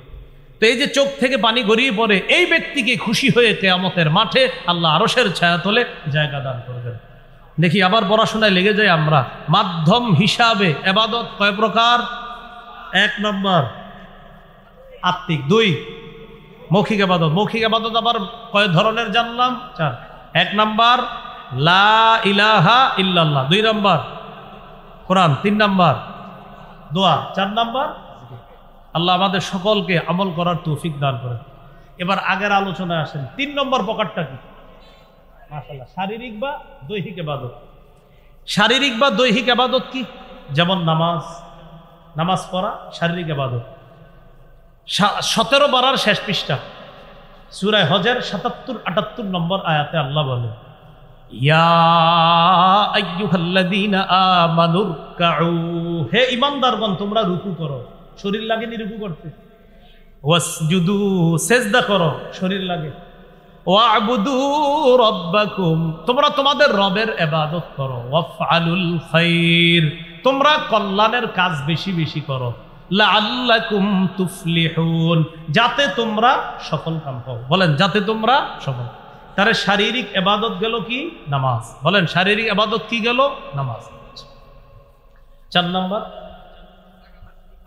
তো এই যে চোখ থেকে পানি গড়িয়ে পড়ে, এই ব্যক্তিকে খুশি হয়ে কিয়ামতের মাঠে আল্লাহ আরশের ছায়াতলে জায়গা দান করবেন। দেখি আবার পড়াশোনায় লেগে যায় আমরা। মাধ্যম হিসাবে ইবাদত কয় প্রকার? 1 নম্বর আত্মিক, 2 মৌখিক ইবাদত। মৌখিক ইবাদত আবার কয় ধরনের জানলাম? 4। 1 নম্বর লা ইলাহা ইল্লাল্লাহ, 2 নম্বর কোরআন, 3 নম্বর দোয়া, 4 নম্বর। আল্লাহ আমাদের সকলকে আমল করার তৌফিক দান করেন। এবার আগের আলোচনায় আসেন, 3 নম্বর প্রকারটা কি? মাশাআল্লাহ, শারীরিক বা দৈহিক ইবাদত। শারীরিক বা দৈহিক ইবাদত কি? যেমন নামাজ, নামাজ পড়া শারীরিক ইবাদত। 17 পারার শেষ পৃষ্ঠা সূরা হজের 77-78 নম্বর আয়াতে আল্লাহ বলেন, ইয়া আইয়ুহাল্লাযীনা আমানুরকাউ, হে ঈমানদারগণ তোমরা রুকু করো। শরীর লাগেনি রুকু করতে? ওয়াসজুদু, সিজদা করো, শরীর লাগে। ওয়া'বুদু রাব্বাকুম, তোমরা তোমাদের রবের ইবাদত করো। ওয়াফআলুল খায়র, তোমরা কল্যাণের কাজ বেশি বেশি করো। লাআল্লাকুম তুফলিহুন, যাতে তোমরা সফল কাম পাও। বলেন যাতে তোমরা সফল। তার শারীরিক ইবাদত গেল কি? নামাজ। বলেন শারীরিক ইবাদত কি গেল? নামাজ। 4 নম্বর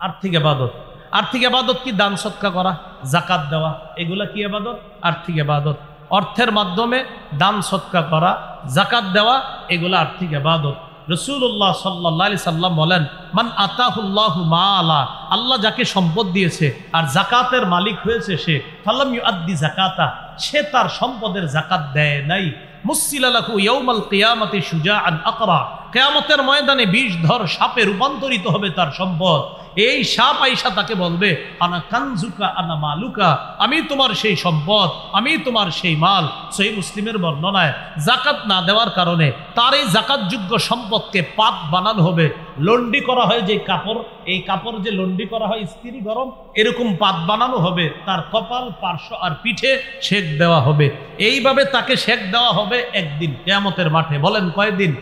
আর্থিক ইবাদত। আর্থিক ইবাদত কি? দান সদকা করা, যাকাত দেওয়া, এগুলা কি ইবাদত? আর্থিক ইবাদত। অর্থের মাধ্যমে দান সদকা করা, যাকাত দেওয়া, এগুলা আর্থিক ইবাদত। রাসূলুল্লাহ সাল্লাল্লাহু আলাইহি সাল্লাম বলেন, মান আতাহুল্লাহু মালা, আল্লাহ যাকে সম্পদ দিয়েছে আর যাকাতের মালিক হয়েছে সে, ফালাম ইউআদ্দি যাকাতা, সে তার সম্পদের যাকাত দেয় নাই, মুসিলা লাহু ইয়াউমাল কিয়ামাতি শুজাআন আকরা, কিয়ামতের ময়দানে বিষধর সাপে রূপান্তরিত হবে তার সম্পদ। এই সাপ আইসা তাকে বলবে, আনা কানজুকা আনা মালুকা, আমি তোমার সেই সম্পদ, আমি তোমার সেই মাল। সহিহ মুসলিমের বর্ণনায় যাকাত না দেওয়ার কারণে তার এই যাকাতযোগ্য সম্পদকে পাপ বানানো হবে। লন্ডি করা হয় যে কাপড়, এই কাপড় যে লন্ডি করা হয় ইস্ত্রি গরম, এরকম পাত বানানো হবে, তার কপাল, পার্শ্ব আর পিঠে সেক দেওয়া হবে। এইভাবে তাকে সেক দেওয়া হবে একদিন কিয়ামতের মাঠে। বলেন কয়দিন?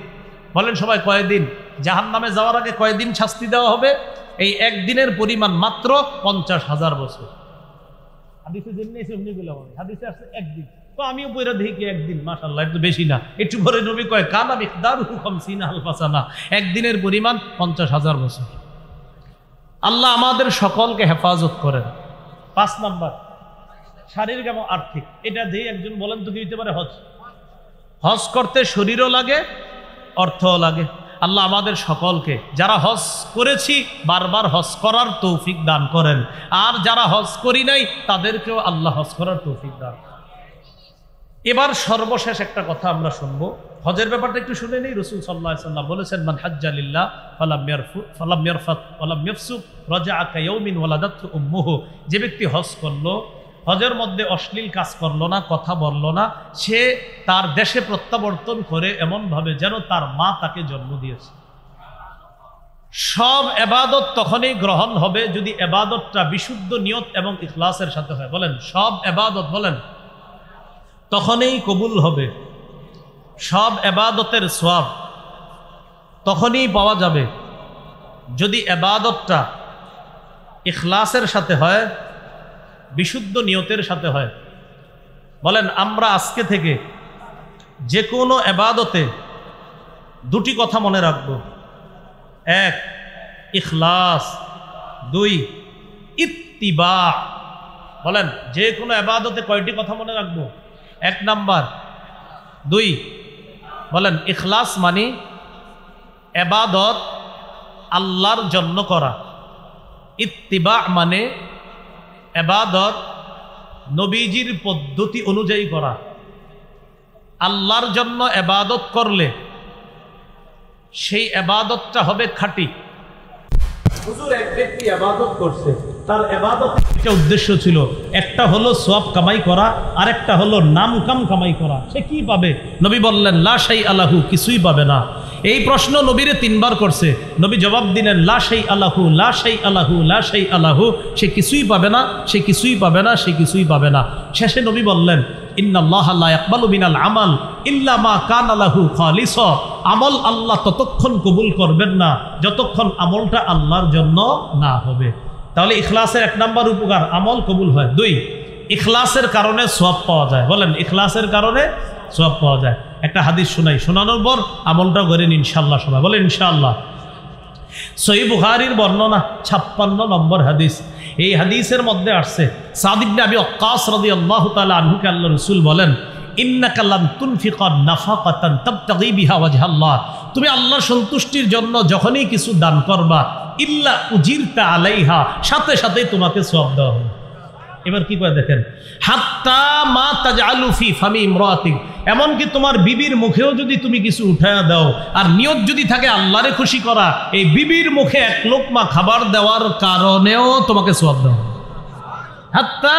বলেন সবাই কয়দিন? জাহান্নামে যাওয়ার আগে কয়দিন শাস্তি দেওয়া হবে? এই একদিনের পরিমাণ মাত্র 50,000 বছর। হাদিসে জেনেছি এমনিগুলো হবে, হাদিসে আছে একদিন। তো আমিও পয়রা দেখি কি একদিন, মাশাআল্লাহ একটু বেশি না, একটু পরে নবী কয় কানা মিকদারুহু 50 আলফা সানা, একদিনের পরিমাণ 50,000 বছর। আল্লাহ আমাদের সকলকে হেফাজত করেন। 5 নম্বর শারীরিক এবং আর্থিক। এটা দিয়ে একজন বলেন তো কি হইতে পারে? হজ। হজ করতে শরীরও লাগে, অর্থও লাগে। আল্লাহ আমাদের সকলকে, যারা হজ করেছি, বারবার হজ করার তৌফিক দান করেন, আর যারা হজ করি নাই তাদেরকেও আল্লাহ হজ করার তৌফিক দান। এবার সর্বশেষ একটা কথা আমরা শুনবো, হজের ব্যাপারটা একটু শুনে নেই। রাসূল সাল্লাল্লাহু আলাইহি ওয়াসাল্লাম বলেছেন, মান হাজ্জা লিল্লাহ ফালাম ইয়ারফাত ওয়ালাম ইয়াফসুক রাজাআ কায়াউমিন ওয়ালাদাতহু উম্মুহু। যে ব্যক্তি হজ করলো, হজের মধ্যে অশ্লীল কাজ করলো না, কথা বললো না, সে তার দেশে প্রত্যাবর্তন করে এমনভাবে যেন তার মা তাকে জন্ম দিয়েছে। সব এবাদত তখনই গ্রহণ হবে যদি এবাদতটা বিশুদ্ধ নিয়ত এবং ইখলাসের সাথে হয়। বলেন সব এবাদত, বলেন তখনই কবুল হবে। সব এবাদতের সওয়াব তখনই পাওয়া যাবে যদি এবাদতটা ইখলাসের সাথে হয়, বিশুদ্ধ নিয়তের সাথে হয়। বলেন আমরা আজকে থেকে যে কোনো এবাদতে দুটি কথা মনে রাখব, এক ইখলাস, দুই ইত্তিবা। বলেন যে কোনো এবাদতে কয়টি কথা মনে রাখবো? এক নাম্বার, দুই। বলেন ইখলাস মানে এবাদত আল্লাহর জন্য করা, ইত্তিবা মানে এবাদত নবীজির পদ্ধতি অনুযায়ী করা। আল্লাহর জন্য এবাদত করলে সেই এবাদতটা হবে খাঁটি। হুজুর এক ব্যক্তি ইবাদত করছে, তার ইবাদতের একটা উদ্দেশ্য ছিল, একটা হলো সওয়াব কামাই করা, আরেকটা হলো নাম কাম কামাই করা। সে কি পাবে? নবী বললেন লা শাই আলাহু, কিছুই পাবে না। এই প্রশ্ন নবীরে 3 বার করছে, নবী জবাব দিলেন লা শাই আলাহু, লা শাই আলাহু, লা শাই আলাহু। সে কিছুই পাবে না, সে কিছুই পাবে না, সে কিছুই পাবে না। শেষে নবী বললেন ইন্নাল্লাহা লা ইয়াকবালু মিনাল আমাল ইল্লা মা কানা লাহু খালিসা। আমল আল্লাহ ততক্ষণ কবুল করবেন না যতক্ষণ আমলটা আল্লাহর জন্য না হবে। তাহলে ইখলাসের 1 নাম্বার উপকার, আমল কবুল হয়। 2, ইখলাসের কারণে সওয়াব পাওয়া যায়। বলেন ইখলাসের কারণে সওয়াব পাওয়া যায়। একটা হাদিস শোনাই, শোনানোর পর আমলটা করেন ইনশাআল্লাহ সবাই। বলেন ইনশাআল্লাহ। সহিহ বুখারীর বর্ণনা 56 নম্বর হাদিস। এই হাদিসের মধ্যে আসছে সাদ ইবনে আবি ওয়াক্কাস রাদিয়াল্লাহু তাআলা আনহুকে আল্লাহর রাসূল বলেন, ইন্নাকা লান তুনফিকা নাফাকাতান তাবতাগি বিহা ওয়াজহাল্লাহ। তুমি আল্লাহর সন্তুষ্টির জন্য যখনই কিছু দান করবা, ইল্লা উজিরতা আলাইহা, সাথে সাথে তোমাকে সওয়াব দেওয়া হবে। এবার কি করে দেখেন, হাত্তা মা তাজআলু ফি ফামি ইমরাতিক, এমনকি তোমার বিবির মুখেও যদি তুমি কিছু উঠায়া দাও আর নিয়ত যদি থাকে আল্লাহরে খুশি করা, এই বিবির মুখে 1 লোকমা খাবার দেওয়ার কারণেও তোমাকে সওয়াব দেওয়া হবে। হাত্তা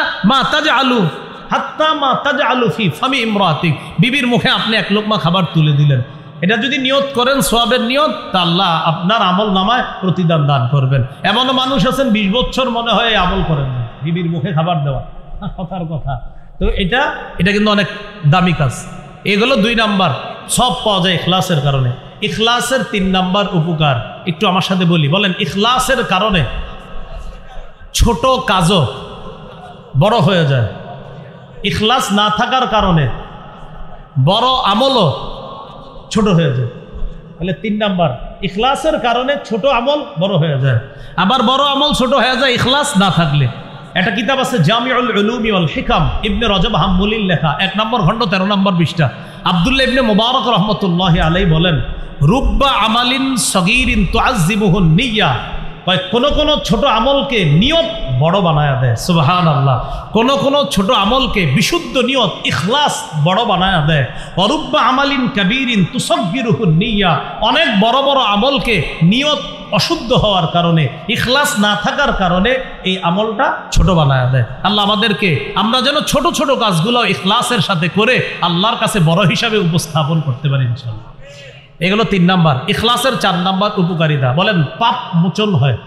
মা তাজআলু ফি ফামি ইমরাতিক, বিবির মুখে আপনি 1 লোকমা খাবার তুলে দিলেন, এটা যদি নিয়ত করেন সওয়াবের নিয়ত, তা আল্লাহ আপনার আমল নামায় প্রতিদান দান করবেন। এমনও মানুষ আছেন 20 বছর মনে হয় আমল করেন না, বিবির মুখে খাবার দেওয়া, কথার কথা। তো এটা কিন্তু অনেক দামি কাজ। এগুলো 2 নাম্বার, সব পাওয়া যায় ইখলাসের কারণে। ইখলাসের 3 নাম্বার উপকার একটু আমার সাথে বলি। বলেন ইখলাসের কারণে ছোট কাজও বড় হয়ে যায়, ইখলাস না থাকার কারণে বড় আমলও ছোট হয়ে যায়। তাহলে 3 নাম্বার, ইখলাসের কারণে ছোট আমল বড় হয়ে যায়, আবার বড় আমল ছোট হয়ে যায় ইখলাস না থাকলে। একটা কিতাব আছে জামিউল উলুমি ওয়াল হিকাম, ইবনে রজব হাম্বলির লেখা, 1 নম্বর খণ্ড 13 নম্বর পৃষ্ঠা। আব্দুল্লাহ ইবনে মুবারক রাহমাতুল্লাহি আলাইহি বলেন, রুব্বা আমালিন সগীরিন তুআজ্জিমুহুন নিয়্যা, কোন কোন ছোট আমলকে নিয়ত বড় বানায়া দেয়। সুবহানাল্লাহ। কোন কোন ছোট আমলকে বিশুদ্ধ নিয়ত ইখলাস বড় বানায়া দেয়। অরুব্বা আমালিন কাবীরিন তুসাগগিরুহুন নিয়্যা, অনেক বড় বড় আমলকে নিয়ত অশুদ্ধ হওয়ার কারণে, ইখলাস না থাকার কারণে এই আমলটা ছোট বানায়া দেয়। আল্লাহ আমাদেরকে, আমরা যেন ছোট ছোট কাজগুলো ইখলাসের সাথে করে আল্লাহর কাছে বড় হিসাবে উপস্থাপন করতে পারি ইনশাআল্লাহ। এগুলো 3 নাম্বার। ইখলাসের 4 নাম্বার উপকারিতা, বলেন পাপ মোচন হয়।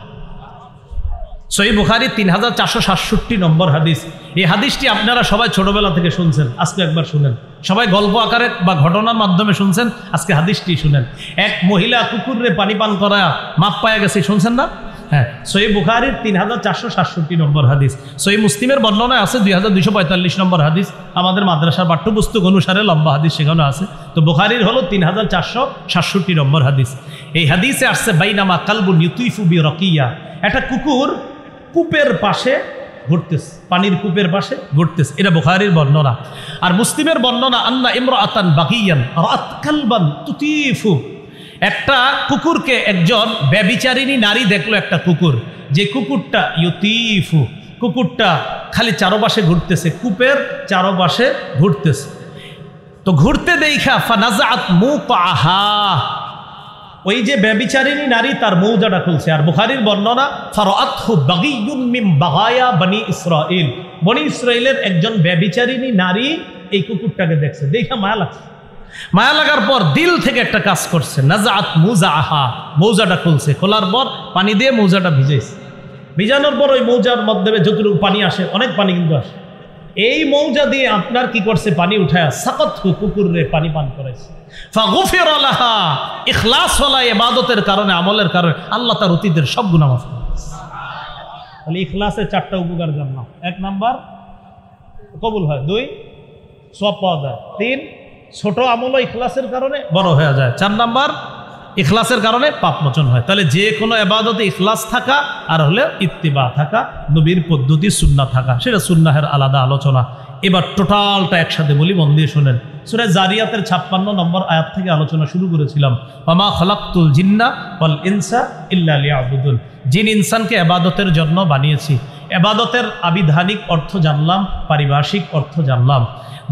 সহিহ বুখারী 3467 নম্বর হাদিস। এই হাদিসটি আপনারা সবাই ছোটবেলা থেকে শুনছেন, আজকে একবার শুনেন। সবাই গল্প আকারে বা ঘটনার মাধ্যমে শুনছেন, আজকে হাদিসটি শুনেন। এক মহিলা কুকুরে পানি পান করা মাপ পায়া গেছে, শুনছেন না? হ্যাঁ, সহিহ বুখারীর 3467 নম্বর হাদিস। সহিহ মুসলিমের বর্ণনায় আছে 2245 নম্বর হাদিস। আমাদের মাদ্রাসার পাঠ্যপুস্তক অনুসারে লম্বা হাদিস সেখানে আছে। তো বুখারীর হলো 3467 নম্বর হাদিস। এই হাদিসে আসছে, বাইনামা কালবুন ইউতিফু বিরাকিয়া, একটা কুকুর কূপের পাশে ঘুরতেছে, পানির কূপের পাশে ঘুরতেছে। এটা বুখারীর বর্ণনা। আর মুসলিমের বর্ণনা, আন্না ইমরাআতান বাগিয়ান রাআত কালবান তুতিফু, একটা কুকুরকে একজন ব্যভিচারিণী নারী দেখলো, একটা কুকুর, যে কুকুরটা ইউতিফু, কুকুরটা খালি চারপাশে ঘুরতেছে, কূপের চারপাশে ঘুরতেছে। তো ঘুরতে দেখা ফানাজাআত মুকাহা, ওই যে ব্যভিচারিণী নারী তার মৌজাটা খুলছে। আর বুখারীর বর্ণনা ফারাআতহু বাগিয়ুন মিন বাগায়া বনি ইসরাইল, বনি ইসরাইলের একজন ব্যভিচারিণী নারী এই কুকুরটাকে দেখছে, দেখা মায়া লাগছে। মায়া লাগার পর দিল থেকে একটা কাজ করছে, নাজাআত মুজাহা, মৌজাটা খুলছে। খোলার পর পানি দিয়ে মৌজাটা ভিজাইছে। ভিজানোর পর ওই মৌজার মধ্যে যতটুকু পানি আসে, অনেক পানি কিন্তু আসে, এই মৌজা দিয়ে আপনার কি করছে, পানি উঠায় সাকাতহু, কুকুরে পানি পান করাইছে। ফাগুফিরা লাহা, ইখলাসওয়ালা ইবাদতের কারণে, আমলের কারণে আল্লাহ তার অতীতের সব গুনাহ মাফ করে দিয়েছে। তাহলে ইখলাসের 4টা উপকার জানলাম। 1 নাম্বার কবুল হয়, 2 সওয়াব পাওয়া যায়, 3 ছোট আমলও ইখলাসের কারণে বড় হয়ে যায়, 4 নাম্বার ইখলাসের কারণে পাপ মোচন হয়। তাহলে যে কোনো ইবাদতে ইখলাস থাকা আর হলে ইত্তিবা থাকা, নবীর পদ্ধতি সুন্নাহ থাকা, সেটা সুন্নাহের আলাদা আলোচনা। এবার টোটালটা একসাথে বলি, মন দিয়ে শোনেন। সূরা জারিয়াতের 56 নম্বর আয়াত থেকে আলোচনা শুরু করেছিলাম, ওয়ামা খালাকতুল জিন্না ওয়াল ইনসা ইল্লা লিয়াবুদুন, জিন ইনসানকে ইবাদতের জন্য বানিয়েছি। ইবাদতের আবিধানিক অর্থ জানলাম, পারিভাষিক অর্থ জানলাম।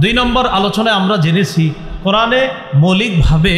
2 নম্বর আলোচনায় আমরা জেনেছি কোরআনে মৌলিকভাবে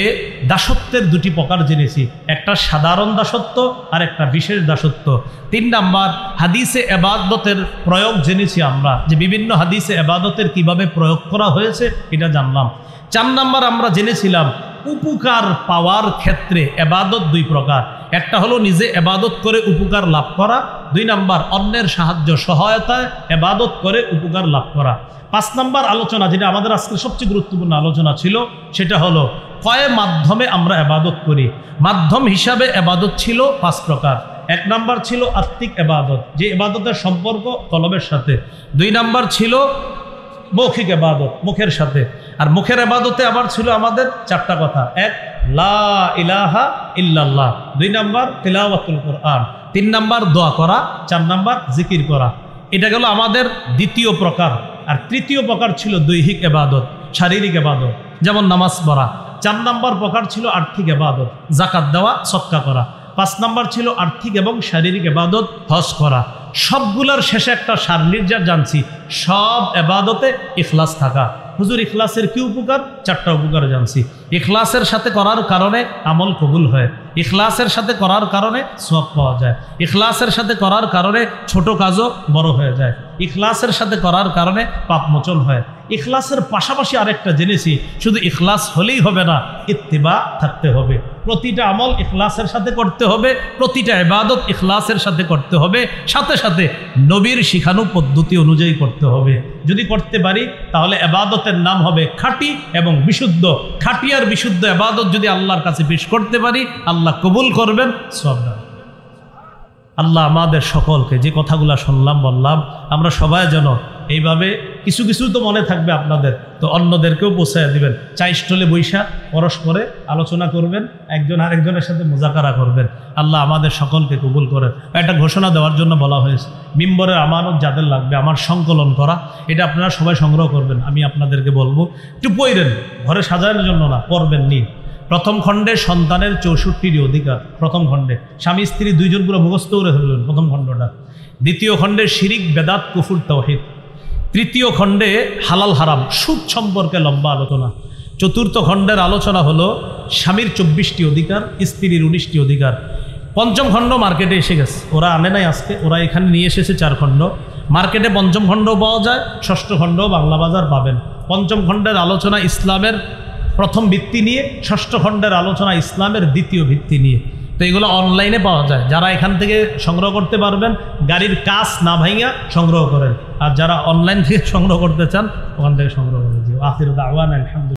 দাসত্বের 2টি প্রকার জেনেছি, একটা সাধারণ দাসত্ব আর একটা বিশেষ দাসত্ব। 3 নাম্বার হাদিসে ইবাদতের প্রয়োগ জেনেছি আমরা, যে বিভিন্ন হাদিসে ইবাদতের কিভাবে প্রয়োগ করা হয়েছে এটা জানলাম। 4 নাম্বার আমরা জেনেছিলাম উপকার পাওয়ার ক্ষেত্রে ইবাদত 2 প্রকার, একটা হলো নিজে ইবাদত করে উপকার লাভ করা, 2 নাম্বার অন্যের সাহায্য সহায়তায় ইবাদত করে উপকার লাভ করা। 5 নাম্বার আলোচনা, যেটা আমাদের আজকে সবচেয়ে গুরুত্বপূর্ণ আলোচনা ছিল, সেটা হলো কয় মাধ্যমে আমরা ইবাদত করি। মাধ্যম হিসাবে ইবাদত ছিল 5 প্রকার। 1 নাম্বার ছিল আত্মিক ইবাদত, যে ইবাদতের সম্পর্ক কলবের সাথে। 2 নাম্বার ছিল মৌখিক ইবাদত, মুখের সাথে। আর মুখের ইবাদতে আবার ছিল আমাদের 4টা কথা, 1 লা ইলাহা ইল্লাল্লাহ, 2 নাম্বার তিলাওয়াতুল কোরআন, 3 নাম্বার দোয়া করা, 4 নাম্বার জিকির করা। এটা গেল আমাদের 2য় প্রকার। আর 3য় প্রকার ছিল দৈহিক ইবাদত, শারীরিক ইবাদত, যেমন নামাজ পড়া। 4 নাম্বার প্রকার ছিল আর্থিক ইবাদত, যাকাত দেওয়া, সদকা করা। 5 নাম্বার ছিল আর্থিক এবং শারীরিক ইবাদত, হজ করা। সবগুলোর শেষে একটা সারনির্যাস জানছি, সব ইবাদতে ইখলাস থাকা। হুজুর ইখলাসের কি উপকার? 4টা উপকার জানছি। ইখলাসের সাথে করার কারণে আমল কবুল হয়, ইখলাসের সাথে করার কারণে সওয়াব পাওয়া যায়, ইখলাসের সাথে করার কারণে ছোট কাজও বড় হয়ে যায়, ইখলাসের সাথে করার কারণে পাপ মোচন হয়। ইখলাসের পাশাপাশি আরেকটা জেনেছি, শুধু ইখলাস হলেই হবে না, ইত্তিবা থাকতে হবে। প্রতিটা আমল ইখলাসের সাথে করতে হবে, প্রতিটা ইবাদত ইখলাসের সাথে করতে হবে, সাথে সাথে নবীর শিখানো পদ্ধতি অনুযায়ী করতে হবে। যদি করতে পারি তাহলে ইবাদতের নাম হবে খাঁটি এবং বিশুদ্ধ। খাঁটি আর বিশুদ্ধ ইবাদত যদি আল্লাহর কাছে পেশ করতে পারি, আল্লাহ কবুল করবেন, সওয়াব দান। আল্লাহ আমাদের সকলকে যে কথাগুলো শুনলাম বললাম, আমরা সবাই যেন এইভাবে কিছু কিছু তো মনে থাকবে আপনাদের, তো অন্যদেরকেও পৌঁছায় দিবেন। চা স্টলে বৈশা পরস্পরে আলোচনা করবেন, একজন আরেকজনের সাথে মুজাকারা করবেন। আল্লাহ আমাদের সকলকে কবুল করেন। একটা ঘোষণা দেওয়ার জন্য বলা হয়েছে, মিম্বরের আমানত যাদের লাগবে আমার সংকলন করা, এটা আপনারা সবাই সংগ্রহ করবেন। আমি আপনাদেরকে বলবো একটু পড়েন, ঘরে সাজানোর জন্য না, পড়বেন নি। প্রথম খণ্ডে সন্তানের 64টি অধিকার, প্রথম খণ্ডে স্বামী স্ত্রী 2 জন পুরো মুখস্থ করে ফেলবেন প্রথম খণ্ডটা। 2য় খণ্ডে শিরিক, বেদাত, কুফর, তাওহীদ। 3য় খণ্ডে হালাল হারাম, সুদ সম্পর্কে লম্বা আলোচনা। 4র্থ খণ্ডের আলোচনা হলো স্বামীর 24টি অধিকার, স্ত্রীর 19টি অধিকার। 5ম খণ্ড মার্কেটে এসে গেছে, ওরা আনে নাই আজকে, ওরা এখানে নিয়ে এসেছে 4 খণ্ড। মার্কেটে 5ম খণ্ডও পাওয়া যায়, 6ষ্ঠ খণ্ডও বাংলা বাজার পাবেন। 5ম খণ্ডের আলোচনা ইসলামের প্রথম ভিত্তি নিয়ে, 6ষ্ঠ খণ্ডের আলোচনা ইসলামের 2য় ভিত্তি নিয়ে। তো এগুলো অনলাইনে পাওয়া যায়, যারা এখান থেকে সংগ্রহ করতে পারবেন, গাড়ির কাজ না ভাঙিয়া সংগ্রহ করেন। আর যারা অনলাইন থেকে সংগ্রহ করতে চান, ওখান থেকে সংগ্রহ করে দিও। আখির দাওয়ানা আলহামদুলিল্লাহ।